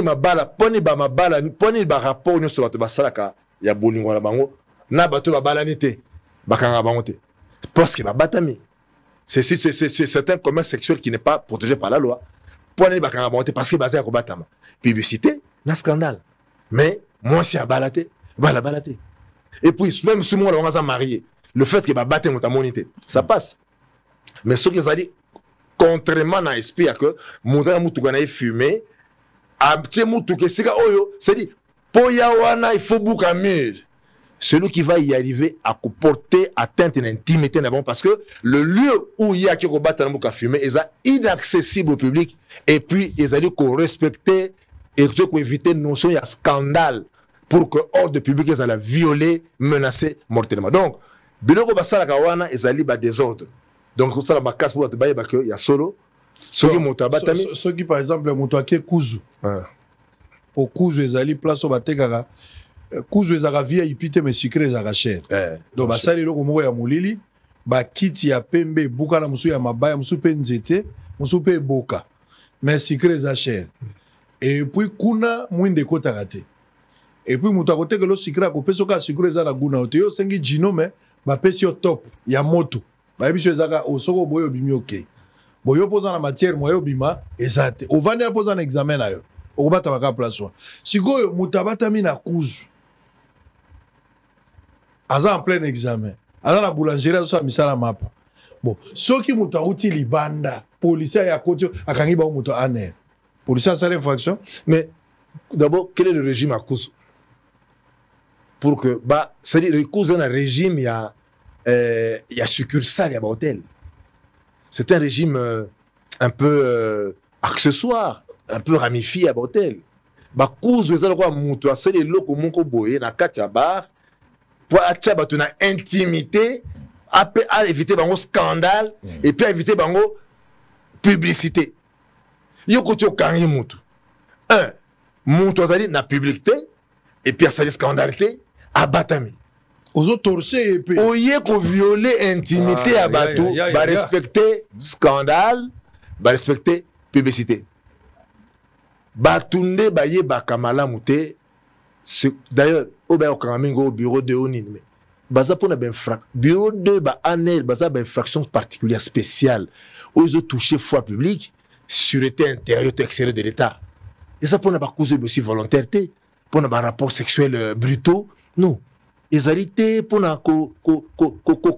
ma bala, rapport sur la salaka. Ya bolingo na bango na bato ba balanité bakanga bangote parce que ba batami c'est un commerce sexuel qui n'est pas protégé par la loi pour les bakanga bangote parce que basé ko batama publicité na scandale mais moi si a balaté voilà balaté et puis même si moi on va marier le fait que ba baté mon monité ça passe mais ce qu'ils a dit contrairement à esprit que monta mutu kana fumé a petit mutu que sika oyo c'est dit Poyawana, il faut boucler mur. Celui qui va y arriver à porter atteinte à l'intimité parce que le lieu où il y a qui combattre dans le fumer est inaccessible au public et puis ils ont dit qu'on respectait et qu'on éviter notion de scandale pour que ordre public ils allaient violer, menacer mortellement. Donc, biloko basala kawana ils allaient bas désordre. Donc ça la casse pour te bailler que il y a solo ceux qui par exemple moto ake kuzu. Pour kuzu ezali place au batekaka kuzu ezaka VIP te mais sucré ezaka cher. Donc basali loko moko ya mulili ba kiti ya pembe buka na musu ya mabaya musu pe nzete musupe boka mais secret za cher et puis kuna mwinde kota raté et puis mutu akote que lo secret ko peso ka secret za na guna ote yo sengi jino mais ba pesi top ya moto ba biso ezaka osoko boyo bimi okay boyo poza na matière moyo bima ezate ovandi poza na examen na yo okobata baka place wa sikoyo mutu abatami na kuzu aza en plein examen aza na boulangerie azosa misala mapa bon soki mutu auti libanda policier ya koti akangi ba mutu aner policier asala infraction mais d'abord quel est le régime à Kuzu pour que bah c'est-à-dire le Kuzu est un régime il y a succursale il y a hôtel c'est un régime un peu accessoire un peu ramifié à hôtel bah Kuzu ezala kwa mutu asali loko moko boye na kati ya bar pour atia bato na intimité à éviter bango scandale et puis éviter bango publicité yo ko tio kangi mutu un mutu azali na publicité et puis asali scandalité abatami ozo torcher et puis oye ko violer intimité à bato ba respecter scandale ba respecter publicité batunde baye bakamala muté d'ailleurs au bureau de Onine mais baza pona ben bureau de ba anel baza ben infraction particulière spéciale où ils ont touché foi publique sûreté intérieure et extérieure de l'état et ça pona ba cause aussi volontaire pona ba rapport sexuel brutaux non ezalité pona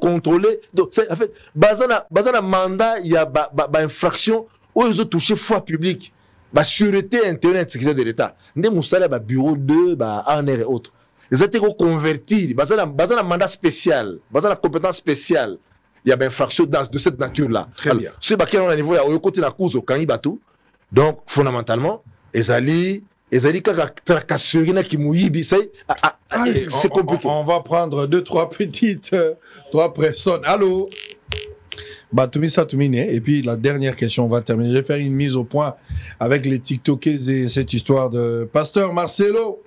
contrôler donc en fait baza na mandat il y a ba infraction où ils ont touché foi publique ba sûreté intérieure et extérieure de l'état ndé musala ba bureau de ba anel et autres ils étaient convertis, ils ont un mandat spécial, ils ont une compétence spéciale. Il y a une infraction de cette nature-là. Très bien. Ce qui est au niveau, il y a un côté de la cause au Kanibatu. Donc, fondamentalement, ils allaient tracasserie qui mouillent, c'est compliqué. On va prendre trois personnes. Allô? Batoumi Satoumine. Et puis, la dernière question, on va terminer. Je vais faire une mise au point avec les TikTokers et cette histoire de Pasteur Marcelo.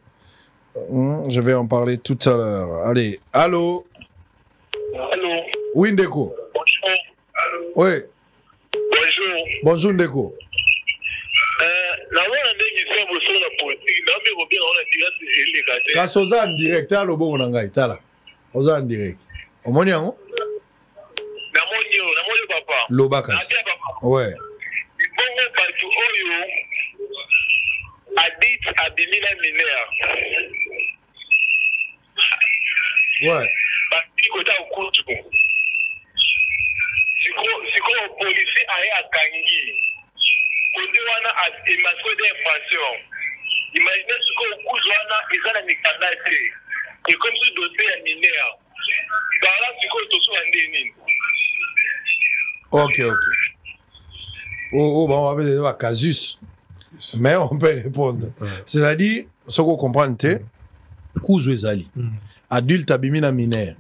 Je vais en parler tout à l'heure. Allez, allô? Allô? Oui, Ndeko. Bonjour. Oui. Bonjour. Bonjour, Ndeko. Kasoza en direct, allô, bon, on a tala. Oza en direct. Omoni yango? Namoni papa. Lobaka. Ouais. Bongo batu oyo Adit Abimina Mineur. Ouais. Bati kota okutu. Siko policier aya akangi. Kote wana masque d'infraction. Imaginez siko okutu wana ezana mikandate. Et comme ce dossier est mineur. Par là siko toso andeni. Ok. Oh, bon, on va dire un casus. Mais on peut répondre. C'est-à-dire, ce qu'on comprend, c'est Kuzu ezali. Adulte abimina mineur.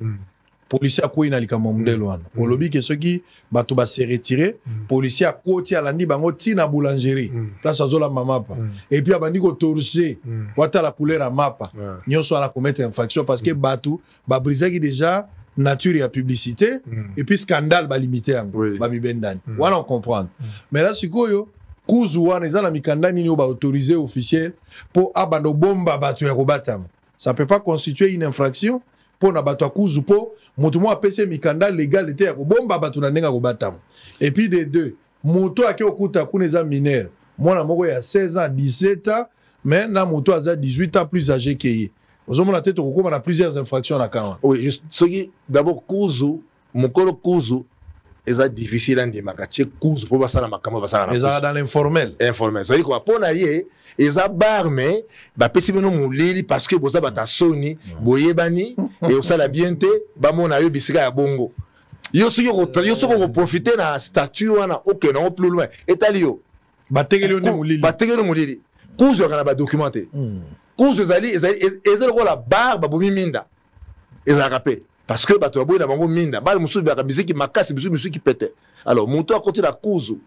Policier a quoi in alikamomdelo wana. On lobby que ceux qui bato ba se retirer, policier a koti alandi bango tina boulangerie. Place azola mamapa. Et puis abandi ko torcher. Wata la couleur à mapa. Nyonso ala commettre infraction parce que bato ba briser qui déjà nature et publicité et puis scandale ba limité yango ba bibendani. Wana on comprend. Mais là sikoyo Kuzu wana eza na mikanda nini ba autorisé officiel pour abando bomba bato ya kobatama. Ça peut pas constituer une infraction pour na bato Kuzu po moto mo apese mikanda légal était ya bomba bato na ndenga kobatama. Et puis des deux, moto ake okuta kuna eza mineur. Mwana moko ya 16 ans, 17 ans, mais na moto aza 18 ans plus âgé que ye. Ozomona tete kokoma na plusieurs infractions na kawa. Oui, juste d'abord Kuzu, mokolo Kuzu eza difficile à dire makache Kuzu pour basala makamo basala. Eza dans l'informel. Informel. Ça veut dire quoi pona ye eza bar mais ba pesi bino mulili parce que boza bata soni boyebani et osala bienté ba mona yo bisika ya bongo. Yo soko profiter na statut wana OK non plus loin. Etalio. Bategeli on mulili. Bategeli mulili. Kuzu kana ba documenter. Kuzu ezali ko la bar ba bomi minda. Eza rapé. Parce que bato baboyi na bango minda bali mususu baka musique makasi mususu qui pète. Alors moto à côté la Kuzu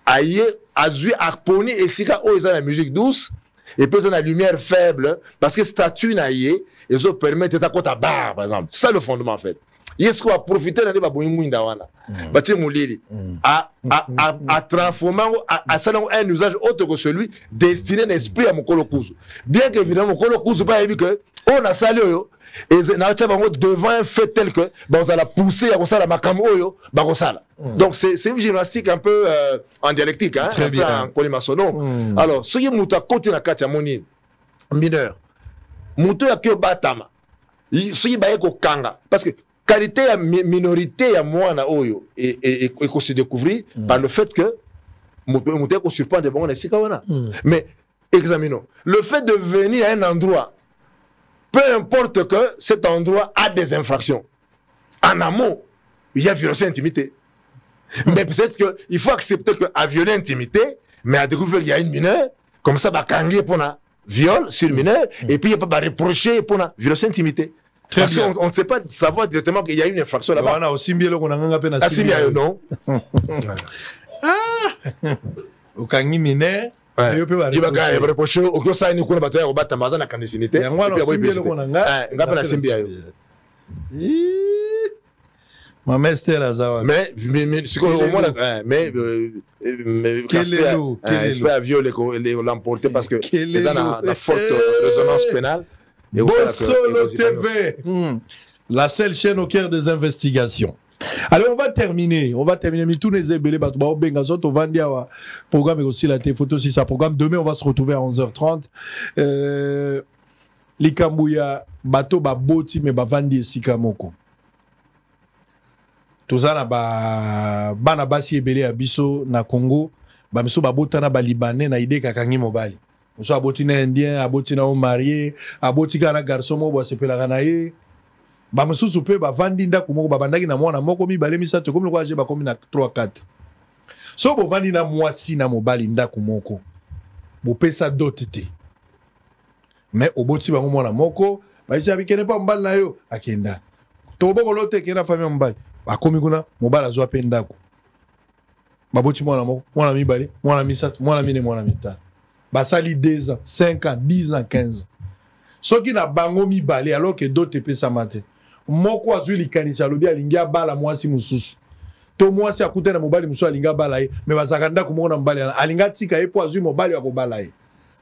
aye azui arponi esika o eza la musique douce et puis la lumière faible parce que statut na ye ezo permettre ta kota bar par exemple. C'est ça le fondement en fait. yesko a profiter na ba boyinda wana bati mulili a transformer a salon un usage autre que celui destiné l'esprit à Mokolo Kuzu. Bien qu'évidemment Mokolo Kuzu pas vu que on a salé yo et na tcha bango devant un fait tel que on va la pousser à ça la makamo yo ba sala. Donc c'est une gymnastique un peu en dialectique hein, un peu en colimasono. Alors ce qui muta côté na kati ya moni mineur muto ya kyo batama ce qui ba ko kanga parce que qualité à minorité à moi na oyo et qu'on se découvrir par le fait que monter qu'on surprend des bons mais examinons le fait de venir à un endroit peu importe que cet endroit a des infractions en amont il y a violence intimité mais peut-être que il faut accepter que à violer intimité mais à découvrir qu'il y a une mineure comme ça bah kanguer pour un viol sur mineur et puis il n'y a pas reprocher pour la violence intimité. Parce qu'on ne sait pas savoir directement qu'il y a une infraction là-bas. On a aussi bien qu'on a un peu non. Au Kangi mineur, il peut reprocher au que ça nous connaît pas au bâtiment dans la clandestinité. Et puis on a la symbia. Ma mère c'était la zawa. Mais ce qu'on au moins mais Casper a violé l'emporter parce que dans la forte résonance pénale. Bossolo TV, la seule chaîne au cœur des investigations. Alors on va terminer mais tous les ébélés batouba benga zoto vandia wa programme et aussi la photo si ça programme demain on va se retrouver à 11h30 likambuya bato ba boti mais ba vandi esika moko tozana ba bana basi ébélé à biso na Congo ba miso ba botana ba libanais na ide kakangi mobali muso aboti na indien aboti na marié aboti kana garçon mo ba sepela na ye ba mususu pe ba vandi ndako moko ba bandaki na mwana moko mibale misato comme le je ba komi na 3 4 so bo vandi na mwasi na mobali ndako moko bo pesa dot te mais oboti ba mwana moko ba isi abikene pa mbali na yo akenda to boko lote kena famille mbali ba komi kuna mobala zo pe ndako baboti mwana moko mwana mibale mwana misato mwana mine mwana mitano basali 2 ans 5 ans 10 ans 15 ans soki na bango mibale alors que d'autres pesa mate moko azwi likanisa lobi alingia bala mwasi mususu to mwasi akutana mobali mususu alinga bala ye mais bazakanda kumona mobali alinga tika ye po azwi mobali akobala ye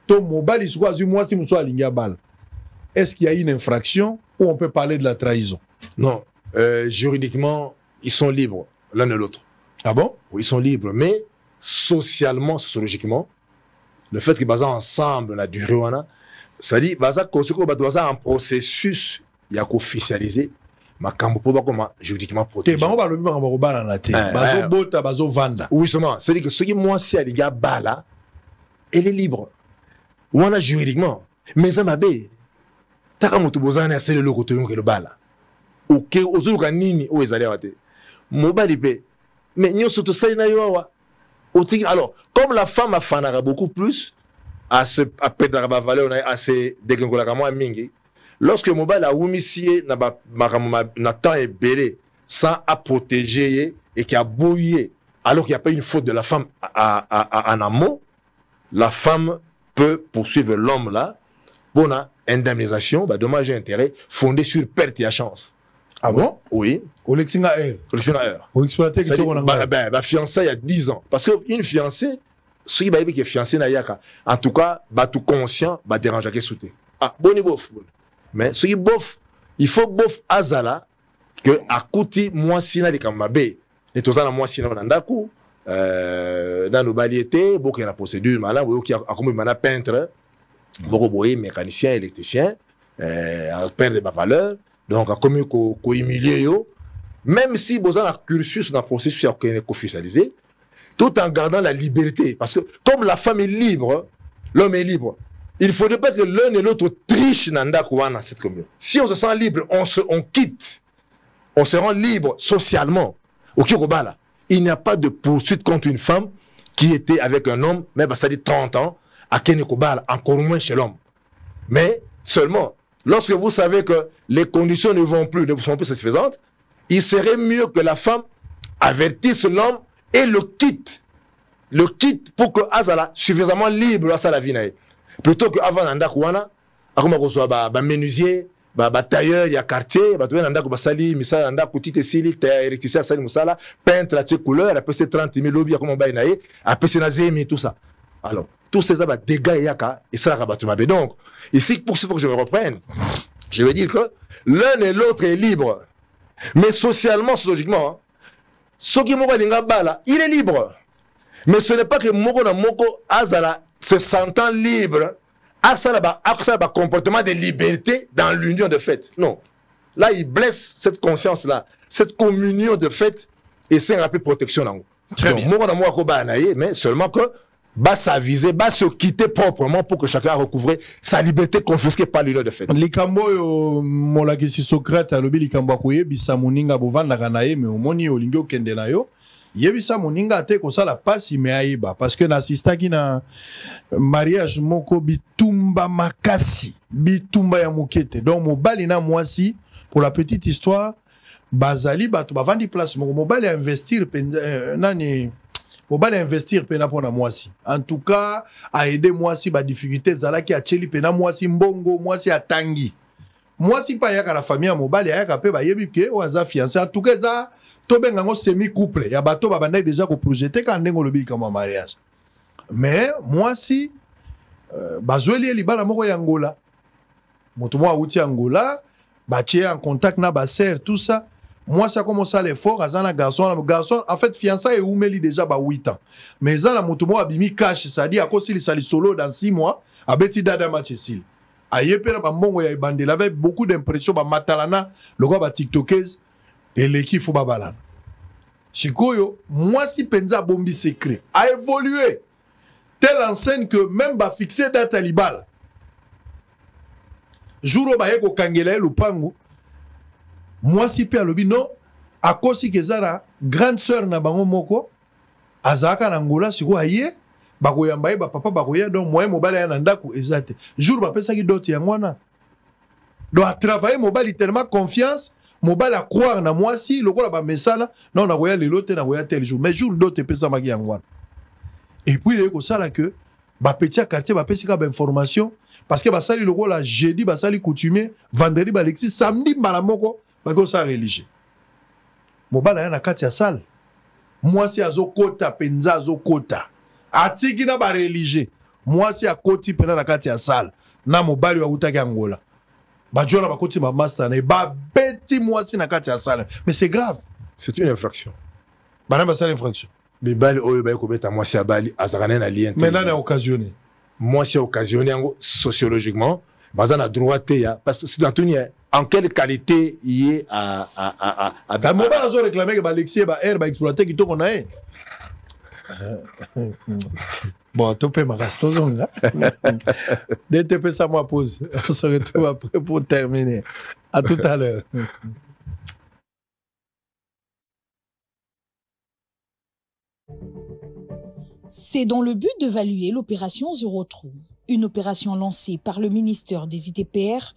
to mobali suko azwi mwasi mususu alinga bala. Est-ce qu'il y a une infraction ou on peut parler de la trahison? Non, juridiquement ils sont libres l'un et l'autre. Ah bon? Oui, ils sont libres mais socialement sociologiquement le fait qu'ils basent ensemble la durée ça dit baza kosoko baza en processus il y a officialisé makambo po ba comment juridiquement protégé. Te bango ba lobi bango ba na te bazo bota bazo vanda. Oui seulement c'est dire que ce qui moi si aliga bala elle est libre. Wana juridiquement mais ça m'a bé taka mutu bozana c'est le logo to yonke le bala. OK ozuka nini o ezali wate. Mobali pe mais nyoso to sali na yo alors, comme la femme a fanara beaucoup plus, à perdre la valeur, à se dégager la mingi, lorsque mobile a oumisié na temps est belé, sans à protéger et qui a bouillé, alors qu'il n'y a pas une faute de la femme en amont, la femme peut poursuivre l'homme là pour une indemnisation, dommage et intérêt, fondé sur perte et chance. Ah bon? Oui. Au Lexinga Air. Au exploité que tu as fiancé il y a 10 ans. Parce qu'une fiancée, ce qui est fiancé, en tout cas, tout conscient, dérange à sauter. Ah, bon, il bof. Mais ce qui bof, il faut bof azala que à côté, moi, si na de kamabé, et tout ça, moi, si na nandaku, dans nos baliétés, beaucoup de la procédure, malin, qui a comme un peintre, beaucoup de mécaniciens, électriciens, perdre ma valeur. Donc, comme il humilié, même si vous avez un cursus dans le processus officialisé, tout en gardant la liberté. Parce que comme la femme est libre, l'homme est libre. Il ne faudrait pas que l'un et l'autre trichent dans cette commune. Si on se sent libre, on quitte. On se rend libre socialement. Au Kirobala, il n'y a pas de poursuite contre une femme qui était avec un homme, même ça dit 30 ans, à Kenekobala, encore moins chez l'homme. Mais seulement, lorsque vous savez que les conditions ne sont plus satisfaisantes, il serait mieux que la femme avertisse l'homme et le quitte. Le quitte pour que Azala suffisamment libre à sa la vie. Plutôt que avant Nanda Kouana, à menuisier, tailleur, il y a quartier, tu as un basali, misala nanda petite sili, électricien sali musala, peintre la couleur, après c'est 30 000 lobby, comme on va y après c'est nazemi, tout ça. Alors, tous ces dégâts yaka, et ça la donc, ici, pour ce que je me reprenne, je veux dire que l'un et l'autre est libre. Mais socialement, sociologiquement, hein, ce qui il est libre. Mais ce n'est pas que Moko na Moko Azala se sentant libre, a un comportement de liberté dans l'union de fait. Non. Là, il blesse cette conscience-là, cette communion de fait, et c'est un peu protection. Très bien. Moko na Moko mais seulement que va s'aviser, va se quitter proprement pour que chacun recouvre sa liberté confisquée par l'union de fait. Likambo molakisi Socrate alobi likambo koyebisa moninga bovanda kanaye mais omoni olingi okende na yo yebisa moninga ate kosala pasi me ayeba parce que nasistaki na mariage moko bitumba makasi bitumba ya mokete donc mobali na mwasi pour la petite histoire bazali bato bavandi place moko mobali a investir nani mobali investir pena pona mwasi. En tout cas, a aider mwasi ba difficulté zalaki a cheli pena mwasi mbongo, mwasi atangi. Mwasi pa yaka la famille mobali yaka pe ba yebi ke o aza fiancé. En tout cas za to benga ngo semi couple. Ya bato ba bandai déjà ko projeter ka ndengo lobi comme mariage. Mais mwasi bazweli libala moko ya Angola. Moto mwa uti Angola, ba tie en contact na ba sœur tout ça. Moi, ça commence à l'effort, à garçon, en fait, fiançailles et oumeli déjà 8 ans. Mais ça, la motomo a bimi cash, c'est-à-dire, à cause il s'allie solo dans 6 mois, à beti dada match sil. A yepera ba mbongo ya ibande, il avait beaucoup d'impressions, ba matalana, le gars ba tiktokers, et l'équipe faut ba balana. Chikoyo, moi si penza bombi secret, a évolué, telle enseigne que même ba fixé date à libala. Jouro ba yeko kangela lupango, moi si pe alobi non à cause que zara grande sœur na bango moko azaka na Angola siko aye bako yamba ba papa bako ya donc moi mobali ya ndako ezate jour ba pesa ki doti yangwana do a travailler mobali tellement confiance mobali a croire na moi si lokola ba mesana non na koya lelo te na koya tel jour mais jour dote pesa maki yangwana et puis ko sala que ba petit quartier ba pesa ba information parce que ba sali lokola jeudi ba sali coutumier vendredi ba lexi samedi mbala moko bako sa religieux mobala ya na kati ya salle mwasi azokota penza azokota atiki na ba religieux mwasi akoti pena na kati ya salle na mobali wa utaki Angola bajona bakoti ba master na ba beti mwasi na kati ya salle mais c'est grave, c'est une infraction bana ba salle infraction bibali oyo ba ko beta mwasi ya bali azakana na lien mais là na occasionné mwasi occasionné sociologiquement bazana droit ya parce que dans tout en quelle qualité il est à mobile a réclamé que Alexis ba air ba exploiter qui to qu'on a bon tu peux ma rastoson là dès te ça moi pause on se retrouve après pour terminer à tout à l'heure. C'est dans le but d'évaluer l'opération Zéro Trou, une opération lancée par le ministère des ITPR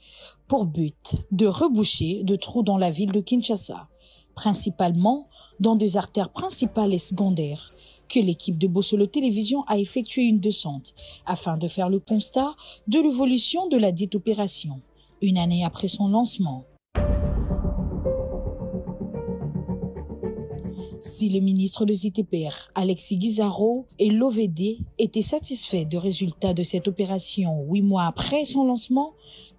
pour but de reboucher de trous dans la ville de Kinshasa, principalement dans des artères principales et secondaires, que l'équipe de Bossolo Télévision a effectué une descente afin de faire le constat de l'évolution de la dite opération, une année après son lancement. Si le ministre des ITPR, Alexis Guizarro, et l'OVD étaient satisfaits des résultats de cette opération 8 mois après son lancement,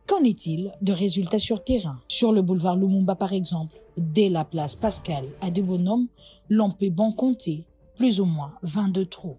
qu'en est-il de résultats sur terrain? Sur le boulevard Lumumba par exemple, dès la place Pascal à des bonhommes, l'on peut bon compter plus ou moins 22 trous.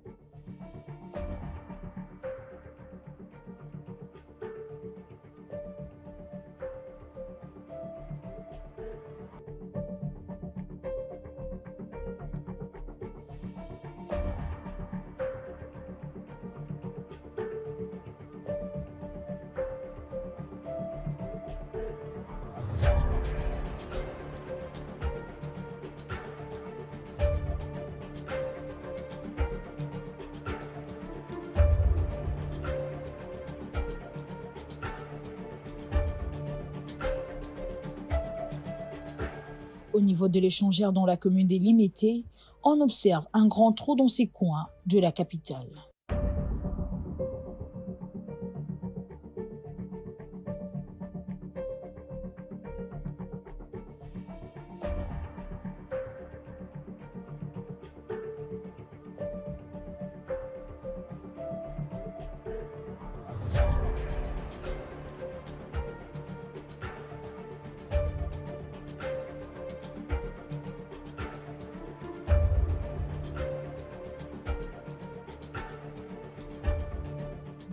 Au niveau de l'échangeur dans la commune des Limités, on observe un grand trou dans ces coins de la capitale.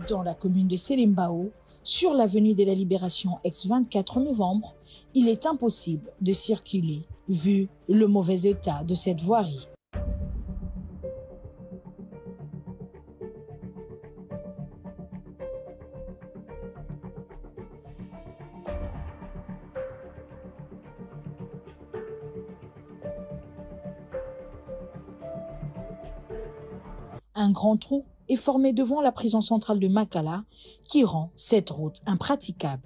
Dans la commune de Selimbao, sur l'avenue de la Libération ex-24 novembre, il est impossible de circuler vu le mauvais état de cette voirie. Un grand trou est formé devant la prison centrale de Makala qui rend cette route impraticable.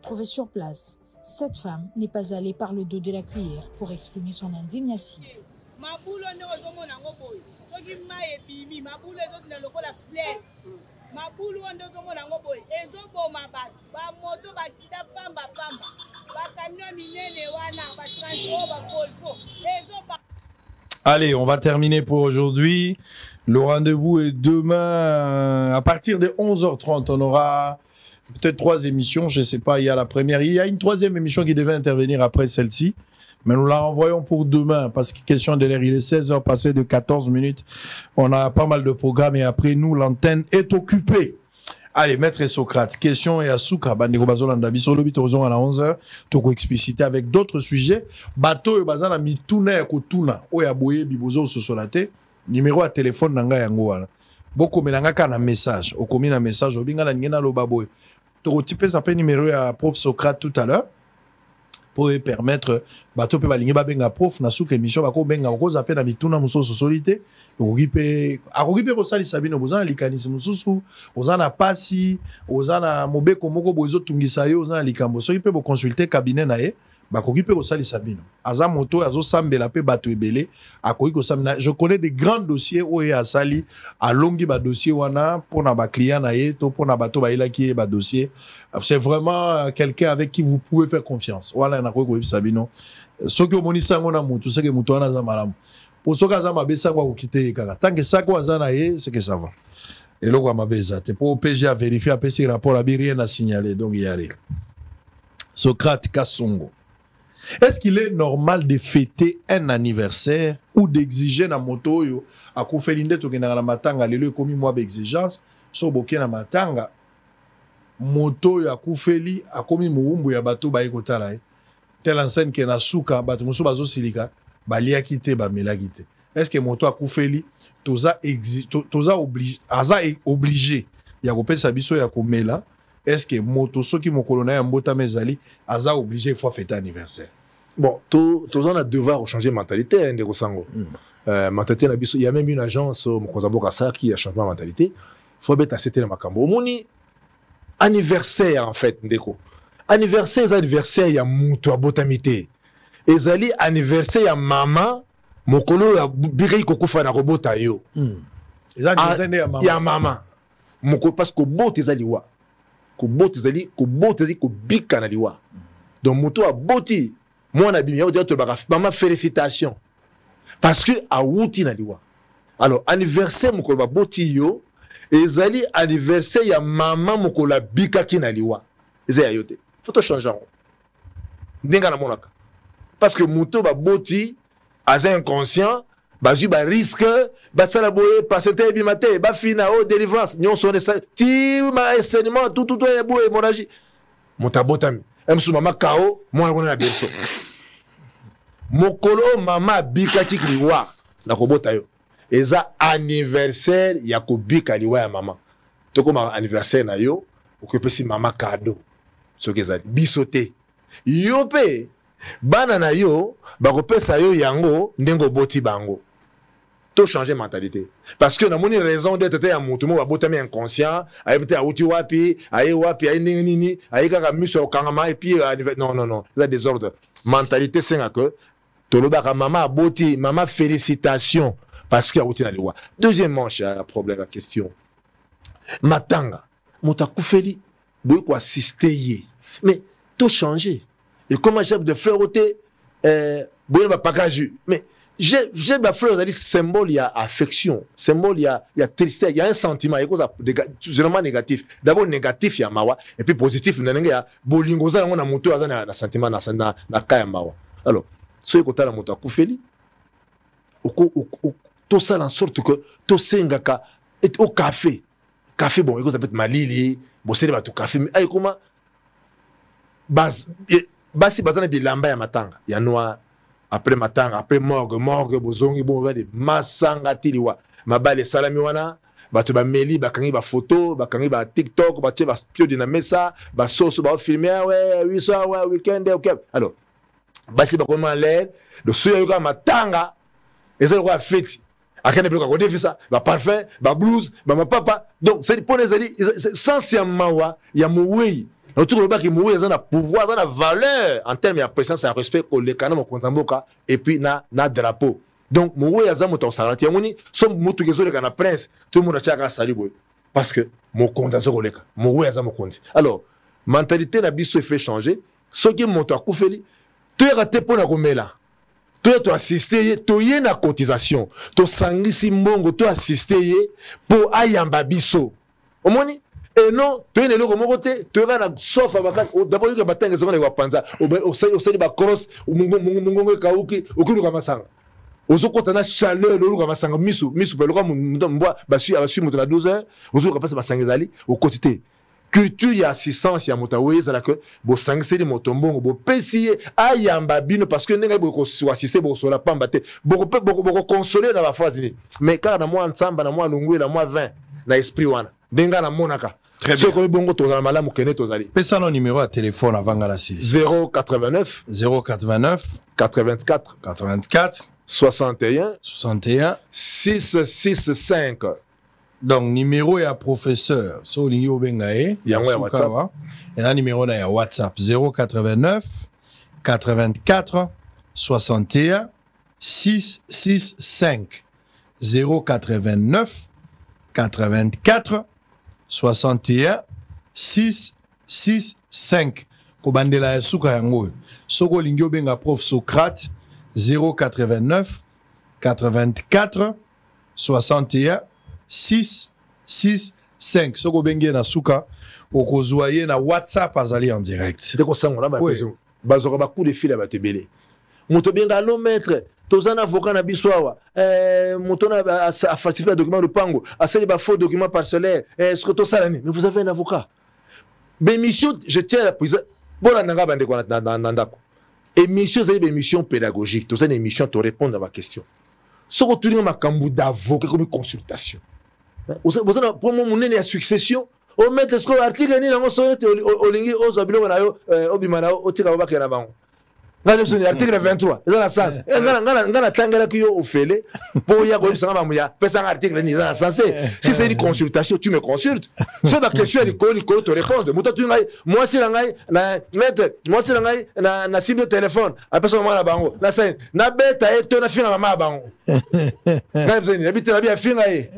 Trouvée sur place, cette femme n'est pas allée par le dos de la cuillère pour exprimer son indignation. Allez, on va terminer pour aujourd'hui. Le rendez-vous est demain à partir de 11h30. On aura peut-être 3 émissions, je ne sais pas. Il y a la première. Il y a une 3e émission qui devait intervenir après celle-ci. Mais nous la renvoyons pour demain parce que question de l'heure, il est 16h passé de 14 minutes. On a pas mal de programmes et après nous, l'antenne est occupée. Allez, Maître Socrate, question et Asuka, Bandego Bazolanda, Bisolo Bitozon à la 11h, toko expliciter avec d'autres sujets. Bato et Bazana mituna ya kotuna, oya boye bibozo sosolate, numéro à téléphone nanga yango wana. Boko melanga kana message, okomi na message, obinga na ngena lo baboye. Toko type ça peut numéro à prof Socrate tout à l'heure. Pour permettre bato pe balingi babenga prof na suka émission bako benga ko zapena mituna musoso solité okipe ko sali sabino bozana likanisi mususu ozana pasi ozana mobeko moko bozo tungisa yo ozana likambo so ipe bo consulter cabinet na ye bakoki pe ko sali sabino aza moto azo sambela pe bato ebele akoki ko samina. Je connais des grands dossiers où ya sali alongi ba dossier wana pona ba client na ye to pona bato ba ilaki ba dossier. C'est vraiment quelqu'un avec qui vous pouvez faire confiance. Voilà na ko sabino soki omoni sango na mutu seke mutu wana za malamu posoka za mabesa kwa kokite kaka tant que ça quoi za na ye c'est que ça va et lo kwa mabeza te pour PG à vérifier après ces rapports abi rien à signaler donc il y a rien. Socrate Kasongo, est-ce qu'il est normal de fêter un anniversaire ou d'exiger na moto yo akufelinde to kena na matanga lelo komi moi exigence so boké na matanga moto yo akufeli akomi muumbu ya bato ba ekotala telle enseigne que na suka bato musu bazo silika balia kité ba melaki te. Est-ce que moto akufeli toza obligé ya kopesa biso ya komela? Est-ce que moto soki mokolo na ya mbota mezali aza obligé il faut fêter anniversaire? Bon, tous on a devoir de changer mentalité ndeko sango. Mentalité na biso, il y a même une agence Mokozamboka ça qui a changé la mentalité. Faut beta c'était na makambo. Moni anniversaire en fait ndeko. Anniversaire ya mutu abotamité. Ezali anniversaire ya mama mokolo ya biri kokufa na robota yo. Ya mama. Moko parce que bote ezaliwa. Ko bote ezali ko bika na liwa. Donc mutu aboti moi na bimi ya to baka mama félicitations. Parce que awuti na liwa. Alors anniversaire mokolo ba boti yo ezali anniversaire ya mama mokolo bika ki na liwa. Ezali yote. Faut to changer. Ndenga na monaka. Parce que mutu ba boti aza inconscient bazui ba risque ba sala boye passer bimate ba fina o délivrance nyon sonne ça ti ma enseignement tout ya boye mon agi mutabotami emsu mama kao moi on na berso mokolo mama bika tikliwa na kobota yo eza anniversaire ya kobika liwa ya mama toko ma anniversaire na yo okopesi mama cadeau sokezali bisote yo pe bana na yo bakopesa yo yango ndengo boti bango to changer mentalité parce que na moni raison d'être ya mutu mo babotami inconscient aye peut-être auti wapi aye nini aye kaka miso kangama et puis non là désordre mentalité senga que tolobaka mama aboti mama félicitations parce que auti na liwa. Deuxièmement cher problème la question matanga mutakufeli boy ko assister ye mais to changer. Et comment j'ai de fleurs ôter bon va pas mais j'ai ma fleur c'est symbole il y a affection symbole il y a tristesse il y a un sentiment il y a cosa généralement négatif d'abord négatif il y a mawa et puis positif il y a bolingo za on a monté na sentiment na kaya mawa. Alors soki kotala moto akufeli tosala en sorte que tosengaka au café bon ekozala peut-être malili boseli bato café mais ayi koma basi baza na bilamba ya matanga ya noir après matanga après morgue bozongi bon vade masanga tiliwa mabale salami wana bato bameli bakangi bafoto bakangi ba TikTok batie bapio na mesa basoso bafilmer oui ça ouais weekend ok alors basi bakoma l'air de soya yoka matanga ezali kwa feti akane bloka ko defisa ba parfum ba blues ba mapapa donc c'est pour les ali essentiellement ya mouwi autour le baki mouwi ezana pouvoir dans la valeur en termes de présence et respect pour les canons mo konzamboka et puis na drapeau donc mouwi aza moto salati yamuni so moto kezo le kana prince tout le monde achaka salibo parce que mo konzazo koleka mouwi aza mo konzi alors mentalité na biso fait changer ce qui moto akufeli tu raté pour na komela tu assister tu y na cotisation tu sangisi mbongo tu assister pour ayamba biso omoni et non tu ne le komoko te tu na sofa baka d'abord que batanga zona wa panza au sali ba cross mungongo kauki okulu kama sanga ozokota na chaleur lolu kama sanga misu pelo kama mbwa basu moto na 12 heures ozoka pasa basangezali au quotité culture ya assistance ya motawe ezala que bo sangiseli motombongo bo pesiye ayamba bino parce que nenga bo assister bo sola pamba te bo consoler na ba phase ni mais car na moi nsamba na moi lungwe na moi 20 na esprit wana denga na monaka très bien ko bongo to za malamu kene to zali pesa no numéro à téléphone avant la sili 089 84 61 665 donc numéro ya professeur so lingi obengae ya WhatsApp et un numéro na ya WhatsApp 089 84 61 665 089 84 61 665 kobandela ya suka yango soko lingi obenga prof Socrate 089 84 61 665 soko bengi na suka okozwaye na WhatsApp azali en direct de ko sangola ba besoin bazoka ba coup de fil ba tebele moto benga lo maître tozana avocat na biswawa moto na a falsifié un document de pango a sali ba faux document parcellaire est-ce que to salami mais vous avez un avocat bémission je tiens à la prise bon nanga bande ko na ndako émission c'est une émission pédagogique tozana une émission to répondre à ma question soko tulinga makambu d'avocat comme consultation vous avez pour mon monene ya succession au mettre ce article ni nango sonete olingi ozabilo na yo obimana otika babaka na bango ngana soni article 23 ezana sens ngana tangela ki yo ofele pour ya ko sanga mamuya pesa article ni ezana sens si c'est une consultation tu me consultes sur la question ni ko te répondre muta tu ngai moi si ngai na mettre moi si ngai na cible téléphone a personne moi na bango na scène na beta et to na finga mama bango ngana soni habite na bien finga e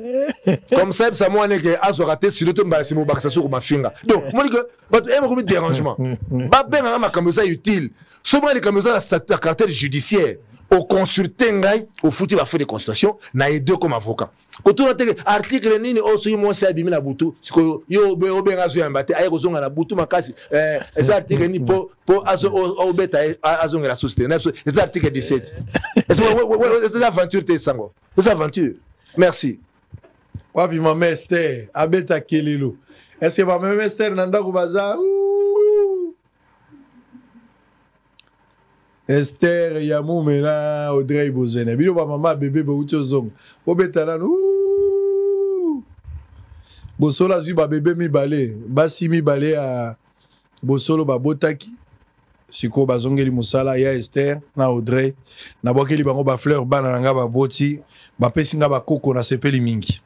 comme ça ça moi ne que azo raté sur to mbala simo bakasa sur ma finga donc moi que ba to emo ko dérangement ba benga makambo ça utile souvent les comme ça la caractère judiciaire au consulter ngai au foutu va faire des consultations na deux comme avocat quand on a article nini oso mo sa bimi na butu siko yo benga zo yambate ayi ko zonga na butu makasi les articles ni po azo obeta azo ngela société les articles 17 c'est aventure te sango c'est aventure merci wapi mama Esther abeta kelelo est-ce que mama Esther nanda ko baza Esther Yamou mena Audrey Bozene bilo ba mama bébé ba uti ozonga obetana bosolo azu ba bébé mi balé basi mi balé a bosolo ba botaki siko bazongeli musala ya Esther na Audrey na bokeli bango ba fleur bana nga ba boti ba pesinga ba koko na sepeli mingi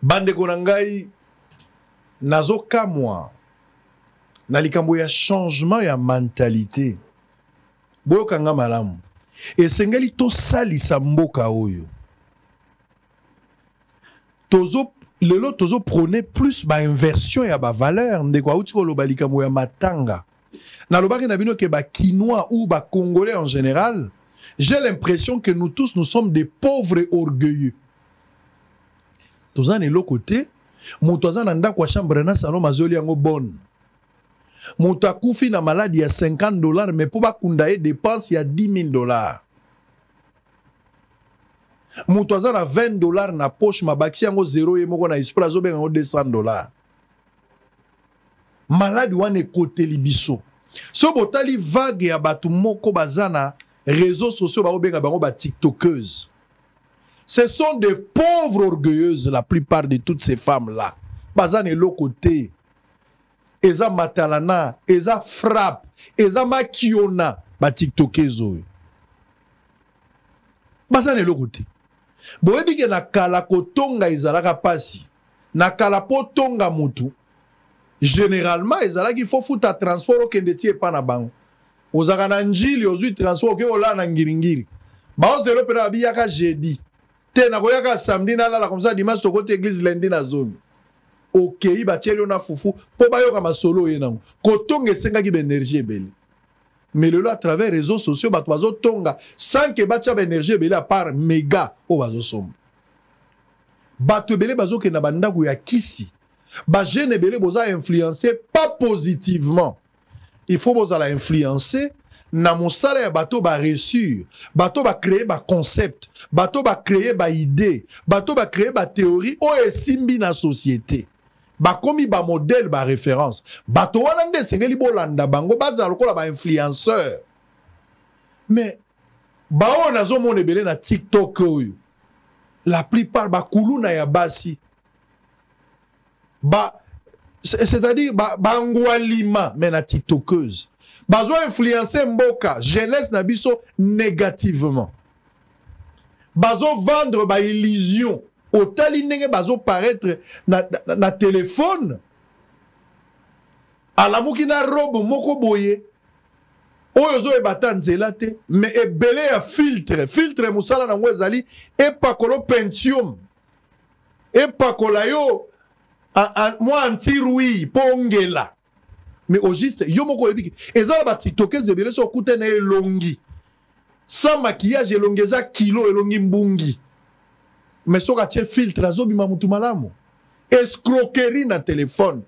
bande ko ngai nazoka moi na likambo ya changement ya mentalité boyoka nga malamu esengeli tosalisa mboka oyo lelo tozo prôner plus ba inversion ya ba valeur ndeko auti koloba likambo ya matanga na lobaki na bino ke ba Kinois ou ba Congolais en général j'ai l'impression que nous tous nous sommes des pauvres orgueilleux tozana l'autre côté moto azana ndako ya chambre na salon mazoli yango bonne Mouta koufi na malade ya $50, mais pour ba kundaye dépense ya $10,000. Mouta za na $20 na poche mabaki yango 0 ye moko na esprit azo benga $200. Malade wane kote libiso. So botali vague ya batu moko bazana réseaux sociaux ba benga bango ba tiktokeuses. Ce sont des pauvres orgueilleuses la plupart de toutes ces femmes là. Bazana l'autre côté. Eza matalana, eza frappe, eza makiona ba tiktokezo. Bazana l'autre côté. Boyebi ke na kala kotonga ezalaka pasi. Na kala potonga mutu. Généralement, ezalaki faut fouta transport okende tie pa na bango. Ozaka na njili ozui transport ke ola na ngiringiri. Ba ozelo pena abiyaka jeudi. Te na koyaka samedi na la comme ça dimanche to côté église lundi na zone. OK, ba tieli na fufu po ba yoka masolo ye nango. Kotonga esenga ki ba énergie ebele. Mais le à travers les réseaux sociaux ba bazo tonga sans que ba tia ba énergie ebele à part méga o bazo som. Ba to ebele bazo ke na banda ku ya kisi. Ba jeune ebele boza influencer pas positivement. Il faut boza la influencer na mosala ya bato ba réussir, bato ba créer ba concept, bato ba créer ba idée, bato ba créer ba théorie o esimbi na société. Ba komi ba modèle ba référence. Bato wana nde sengeli bolanda bango baza lokola ba influenceur. Mais ba on azo mon ebele na TikTok oyo. La plupart ba kuluna ya basi. C'est-à-dire bangwalima mais na tiktokeuse. Bazo influencer mboka jeunesse na biso négativement. Bazo vendre ba illusion. Otali ndenge bazo paraître na téléphone. Alamuki na robe moko boye. Oyo zo ebata nzela te mais ebele ya filtre musala na ngwezali epakolo Pentium. Epakola yo moi anti-roui pongela. Mais au juste yo moko ebiki ezala ba tiktokers ebele so kute na elongi sans maquillage elongeza kilo elongi mbungi mais so ka tie filtre azobima mutu malamu escroquerie na téléphone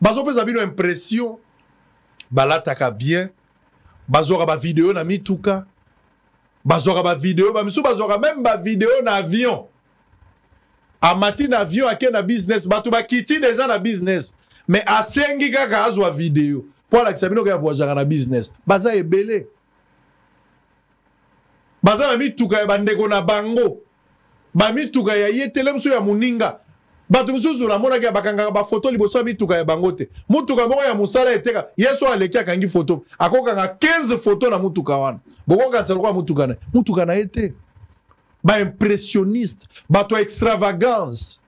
bazo pesa bino impression balataka bien bazoka ba vidéo na mituka bazoka ba vidéo ba misu bazoka même ba vidéo na avion a matin avion ake na business batu ba kiti déjà na business mais asengi kaka azwa vidéo pour la kisabino ka voyager na business baza ebele baza na mituka ya bandeko na bango ba mituka ya yetele mso ya muninga batu msusu la mona ka bakanga ba photo liboso ya mituka ya bangote mutuka moko ya musala eteka yeso aleki akangi photo akokanga 15 photo na mutuka wana bokoka tsalo kwa mutuka na ete ba impressionniste ba to extravagance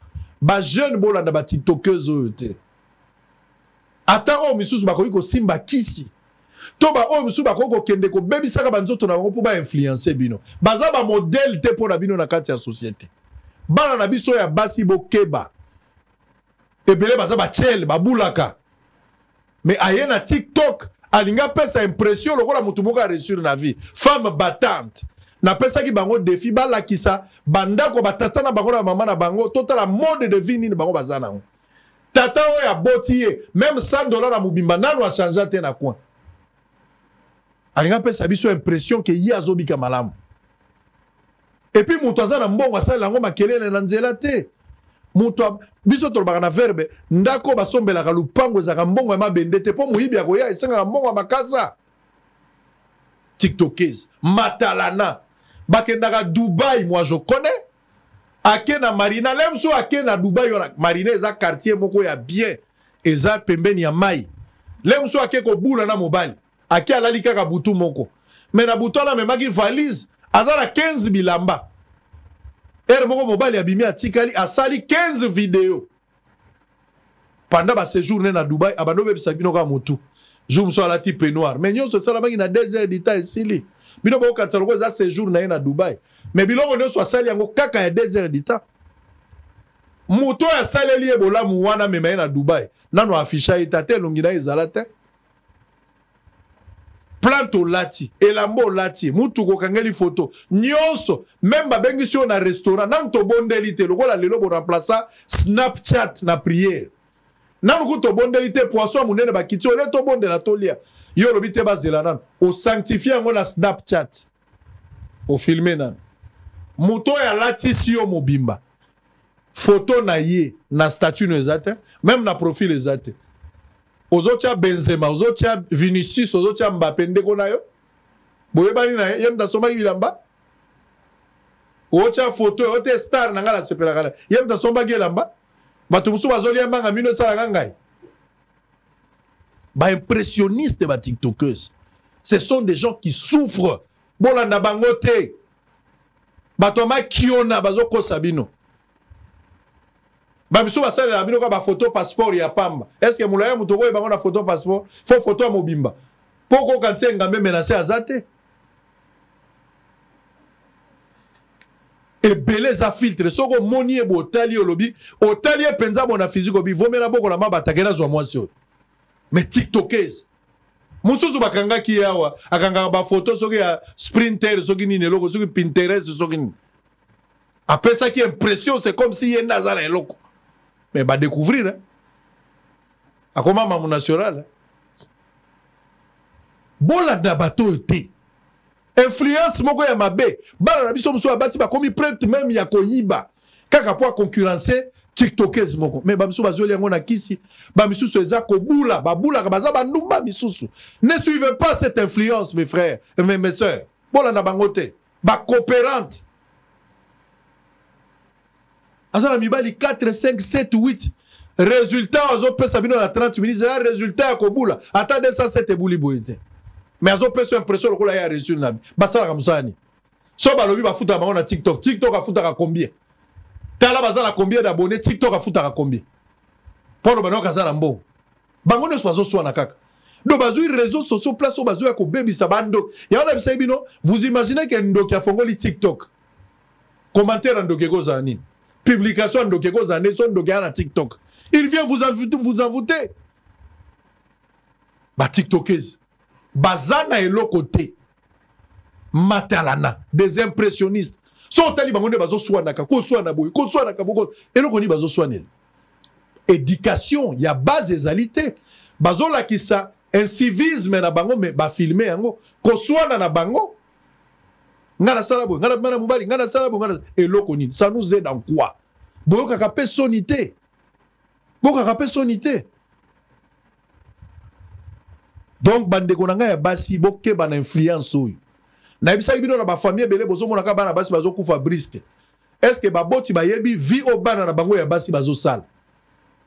ba jeune bolanda ba tiktokeuse oyote ata o misusu ba ko simba kisi to ba o misusu ba ko kende ko bebisaka banzoto na bango po ba influencer bino baza ba modèle te po na bino na kati ya société bana na biso ya basi bokeba ebele baza ba chel ba bulaka mais aye na TikTok alinga pesa impression lokola mutu moko a réussir na vie femme battante na pesa ki bango défi balakisa bandako batata na bango na mama na bango totala mode de vie nini bango bazana ngo tata oyo abotiye même $100 na mubimba nano a changer te na coin alinga pesa biso impression que yi azobika malamu et puis mutu azana mbongo asala ngo makelele na nzela te mutu biso tolobaka na verbe ndako basombelaka lupango ezaka mbongo ya mabende te po muyibi akoya esengaka mbongo ya makasa tiktokers matalana bakendaka Dubaï moi je connais ake na Marina lemso ake na Dubaï yona Marina eza quartier moko ya bien eza pembeni ya mai lemso ake ko bula na mobali ake alali kaka butu moko mais na butu na memaki valise azala 15 bilamba moko mobali abimi atikali asali 15 vidéos pendant ba séjour na Dubaï abando bebisa bino ka motu jour so alati peignoir mais nyonso sala bangi na 2 heures d'état esili bino ba okatsa za séjour na Dubaï mais biloko nyonso asali yango kaka ya 2 heures d'état moto ya saleli ebola muwana mema na Dubaï nano afisha etate longi na ezala te planto lati elambo lati mutu ko kangeli photo nyonso même babengi sio na restaurant nan to bondeli te lokola lelo bo remplacer Snapchat na prière Nanuku to bondeli te poisson munene ba kiti ole to bondela tolia. Yo lobi te bazela nan. O sanctifier ngo na Snapchat. O filmer nan. Muto ya latisi yo mobimba. Photo na ye na statut no ezate, même na profil ezate. Ozotia Benzema, ozotia Vinicius, ozotia Mbappé ndeko na yo. Boye bani na ye mta soma bilamba. Ozotia photo, ozotia star na ngala sepela kana. Ye mta soma gelamba. Batu musu bazolia manga mino sala ngai. Ba impressionniste ba TikTokers. Ce sont des gens qui souffrent. Bolanda bangote. Batoma kiona bazoko sabino. Bamiso basala la bino ka ba photo passeport ya pamba. Est-ce que moulaya mutoko e bango na photo passeport? Faut photo mobimba. Poko kanse ngambe menacer azate. Et belé za filtre soko moni e botali olobi, otali e penza bona physique obi vomela boko la mabata kena zo mwasi. Mais TikTokers mususu bakanga ki yawa, akanga ba photo soki ya Sprinter soki ni neloko soki Pinterest soki ni. Après ça qui impression, c'est comme si yena za na eloko. Mais va découvrir hein. A comment maman national hein? Bola na bateau été influence moko ya mabe bala na biso muso basi ba komi prête même ya koyiba kaka po concurrencer TikTokers moko mais ba biso bazoli yango na kisi ba misusu eza ko bula ba bula ka baza ba ndumba misusu ne suivez pas cette influence mes frères et mes sœurs bola na bangote ba coopérante Azala mibali 4, 5, 7, 8. Résultat, azo pesa bino na 30 minutes. C'est un résultat à Kobula. Attendez ça, c'est bouli boite. Mais azo pesa impression que là, il y a reçu na. Basala kamsani. So balobi ba futa bango na TikTok. TikTok a futa ka combien? Tala bazala combien d'abonnés? TikTok a futa ka combien? Pour le bango kazala mbo. Bango ne soit so na kaka. Do bazui réseaux sociaux place au bazui ko baby sabando. Ya on a bisa bino. Vous imaginez que ndoki a fongoli TikTok. Commentaire ndoki ko zani. Publication de quelques années sont de TikTok. Il vient vous envoûter. Bah TikTokers. Bazana et l'autre côté. Matalana. Des impressionnistes. Sont talibans de bazo swanaka. Ko swana boy. Ko swanaka boko. Et l'autre ni bazo swanel. Éducation. Il y a base des alité. Bazo la qui ça. Un civisme na bango mais ba filmer yango. Ko swana na bango. Ngana salabo, ngana mana mubali, ngana salabo, ngana et lokoni. Ça nous aide en quoi? Boka kapé sonité. Boka kapé sonité. Donc bande konanga ya basi boke bana influence oyo. Na bisa bino na ba famille belé bozo mona ka bana basi bazo kufa brisque. Est-ce que ba boti ba yebi vie au bana na bango ya basi bazo sala?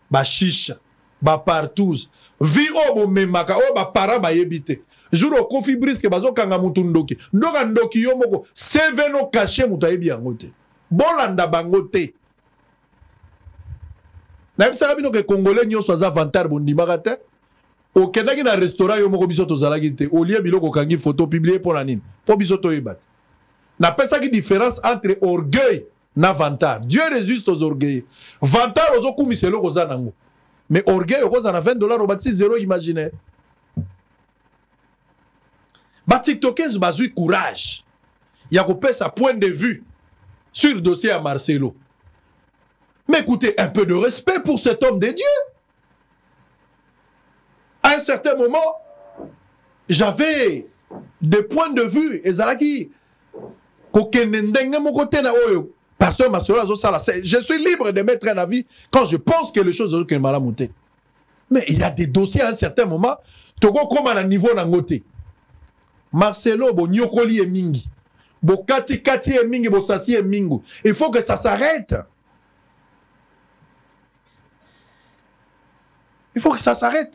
Ba chicha, ba partous, vie au bo memaka o ba para ba yebite. Jour au kofi brisque bazo kanga mutu ndoki ndoka ndoki yo moko seve no caché mutu ayebi yango te bolanda bango te na bisaka bino ke congolais nyonso aza vantar bondimaka te okendaki na restaurant yo moko biso tozalaki te olie biloko kangi photo publier mpo na nini mpo biso toyeba te napesaki différence entre orgueil na vantar Dieu résiste aux orgueils vantar ozokumisa eloko oza nango mais orgueil okoza na $20 obakisi zéro imaginaire. Ba TikTokers bazui courage. Il y a coupé sa point de vue sur le dossier à Marcelo. Mais écoutez, un peu de respect pour cet homme de Dieu. À un certain moment, j'avais des points de vue. Et Zalaki, Pasteur Marcelo, je suis libre de mettre un avis quand je pense que les choses sont mal montées. Mais il y a des dossiers à un certain moment, Togo comme à un niveau nangoté. Marcelo, bo nyokoli e mingi. Bo kati e mingi, bo sasi e mingu. Il faut que ça s'arrête. Il faut que ça s'arrête.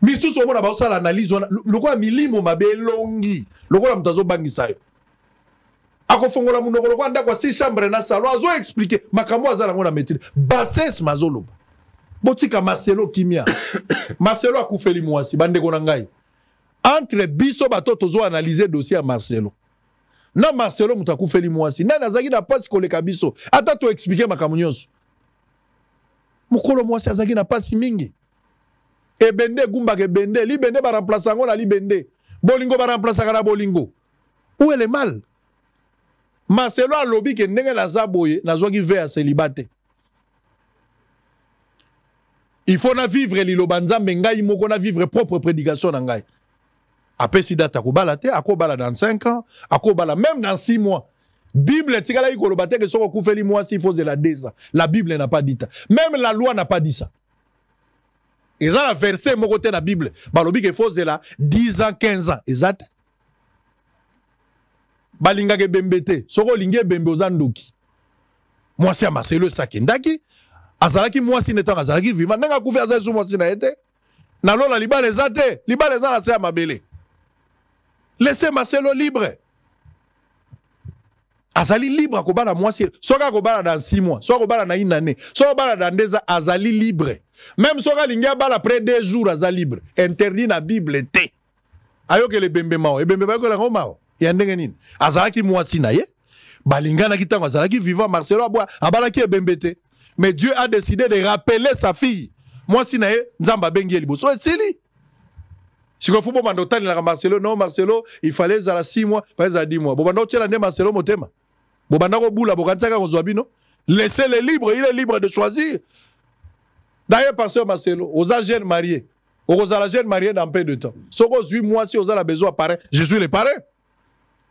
Misu somo na baosa l'analyse. Loko milimo mabe longi. Loko la mutazo bangi sayo. Ako fongola munoko loko anda kwa si chambre na salon. Azo expliquer. Makamo azala ngona metile. Bases mazoloba. Botika Marcelo kimia. Marcelo akufeli mwasi. Bande kona ngai. Entre biso bato tozo analyser dossier à Marcelo. Na Marcelo mutaku feli mwasi. Na nazaki na pasi koleka biso. Ata to expliquer makambo nyonso. Mukolo mwasi azaki na pasi mingi. E bende gumba ke bende. Li bende ba remplacer ngo na li bende. Bolingo ba remplacer na bolingo. Où est le mal? Marcelo a lobby ke ndenge na zaboye na zoki ve a célibataire. Il faut na vivre lilobanza mengai moko na vivre propre prédication na ngai. Après si date akobala te, akobala dans 5 ans, akobala même dans 6 mois. Bible tikala ikoloba te que soko kufeli moi s'il faut la desa. La Bible n'a pas dit ça. Même la loi n'a pas dit ça. Et ça la verset moko te na Bible. Balobi que faut la 10 ans, 15 ans. Exact. Balinga ke bembete, soko linge bembe ozandoki. Moi c'est Marcelo Sakindaki. Azalaki moi si netan azalaki vivant nanga kufi azali moi si na été na lola libale zate libale za na se mabele. Laissez Marcelo libre. Azali libre ko bala moi si soka ko bala dans 6 mois soka ko bala na une année soka bala dans 2 ans azali libre. Même soka linga bala après 2 jours azali libre. Interdit na Bible te. Ayo ke le bembe mao e bembe ba ko la mao ya ndenge nini azalaki moi si na ye balinga na kitango azalaki vivant Marcelo aboa abalaki e bembe te. Mais Dieu a décidé de rappeler sa fille. Moi, si nae, Nzamba bengi liboso. C'est lui. Si vous faites mandotani na Marcelo, non, Marcelo, il fallait za 6 mois, il fallait za 10 mois. Bobanda tchela ne Marcelo motema. Bobanda ko bula bokantsaka ko zwabino. Laissez-le libre, il est libre de choisir. D'ailleurs, pasteur Marcelo, aux jeunes mariés, aux jeunes mariés dans peu de temps. Soko 8 mois si aux a besoin de parrain, je suis le parrain.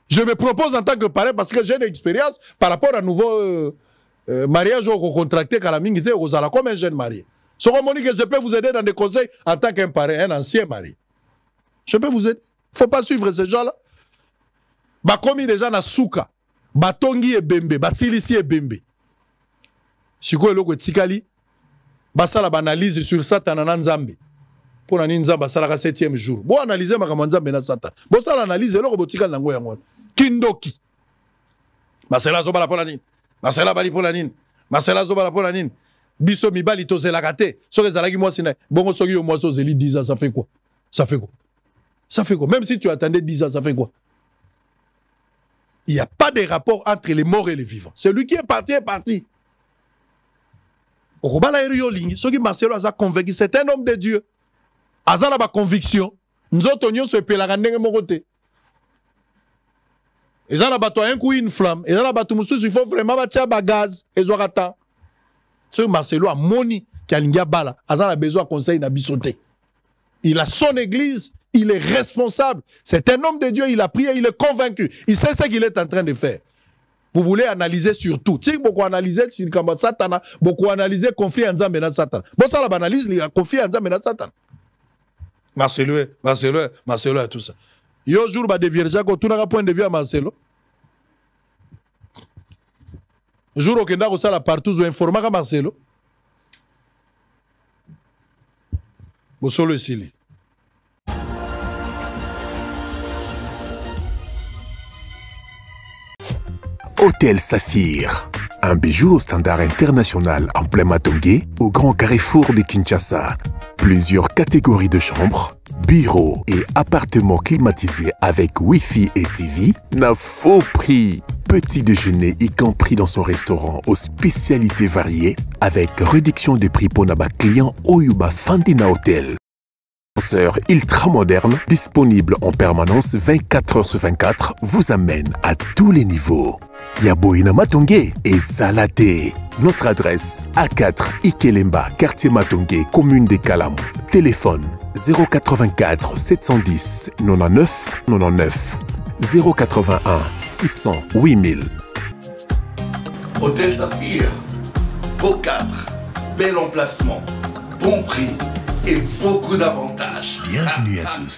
Je me propose en tant que parrain parce que j'ai une expérience par rapport à nouveau mariage au contracté Kalamingité aux ala comme un jeune marié. Ce que je peux vous aider dans des conseils en tant qu'un parrain, un ancien marié. Je peux vous aider. Il ne faut pas suivre ces gens-là. Bah comme il déjà na souka, batongi et bembe, basilisi et bembe. Si vous avez tikali, basa la analyse sur Satan en Nzambe. Pour la Nzamba, ça la 7e jour. Bon analyser ma Nzambe na Satan. Bon ça l'analyse, l'autre botikal nango yango. Kindoki. Bah c'est là zo bala pour la nine. Marcela bali pour la nine. Marcela zobala pour la nine. Biso mi bali to zela kate. So rezalaki moi sina. Bongo soki yo moi so zeli 10 ans, ça fait quoi? Ça fait quoi? Ça fait quoi? Même si tu attendais 10 ans, ça fait quoi? Il n'y a pas de rapport entre les morts et les vivants. Celui qui est parti est parti. Okobala eriyo lingi. Soki Marcelo a convaincu, c'est un homme de Dieu. Azala ba conviction. Nzoto nyonso epelaka ndenge moko te. Et ça, un coup une flamme. Et ça, il faut vraiment battre un gaz. Et ça, c'est Marcelo a moni qui a l'inga bala. A besoin de conseil na bisoté. Il a son église. Il est responsable. C'est un homme de Dieu. Il a prié. Il est convaincu. Il sait ce qu'il est en train de faire. Vous voulez analyser sur tout. Tu sais, beaucoup analyser sur le Satan. Beaucoup analyser conflit en Zambé dans Satan. Bon, ça, la analyse, il a conflit en Zambé dans Satan. Marcelo et tout ça. Yo jour ba de vierge ko tunaka point de vue à Marcelo. Jour au kenda ko sala partout zo informa Marcelo. Bo solo esili. Hôtel Saphir, un bijou au standard international en plein Matongé, au grand carrefour de Kinshasa. Plusieurs catégories de chambres, bureaux et appartements climatisés avec Wi-Fi et TV, n'a faux prix. Petit déjeuner y compris dans son restaurant aux spécialités variées avec réduction des prix pour naba clients Oyuba Fandina Hotel. Ascenseur ultra moderne, disponible en permanence 24 heures sur 24, vous amène à tous les niveaux. Yaboina Matongé et Salaté. Notre adresse A4 Ikelemba, quartier Matongé, commune de Kalamou. Téléphone 084 710 99 99 081 600 8000. Hôtel Saphir, beau cadre, bel emplacement, bon prix et beaucoup d'avantages. Bienvenue à tous.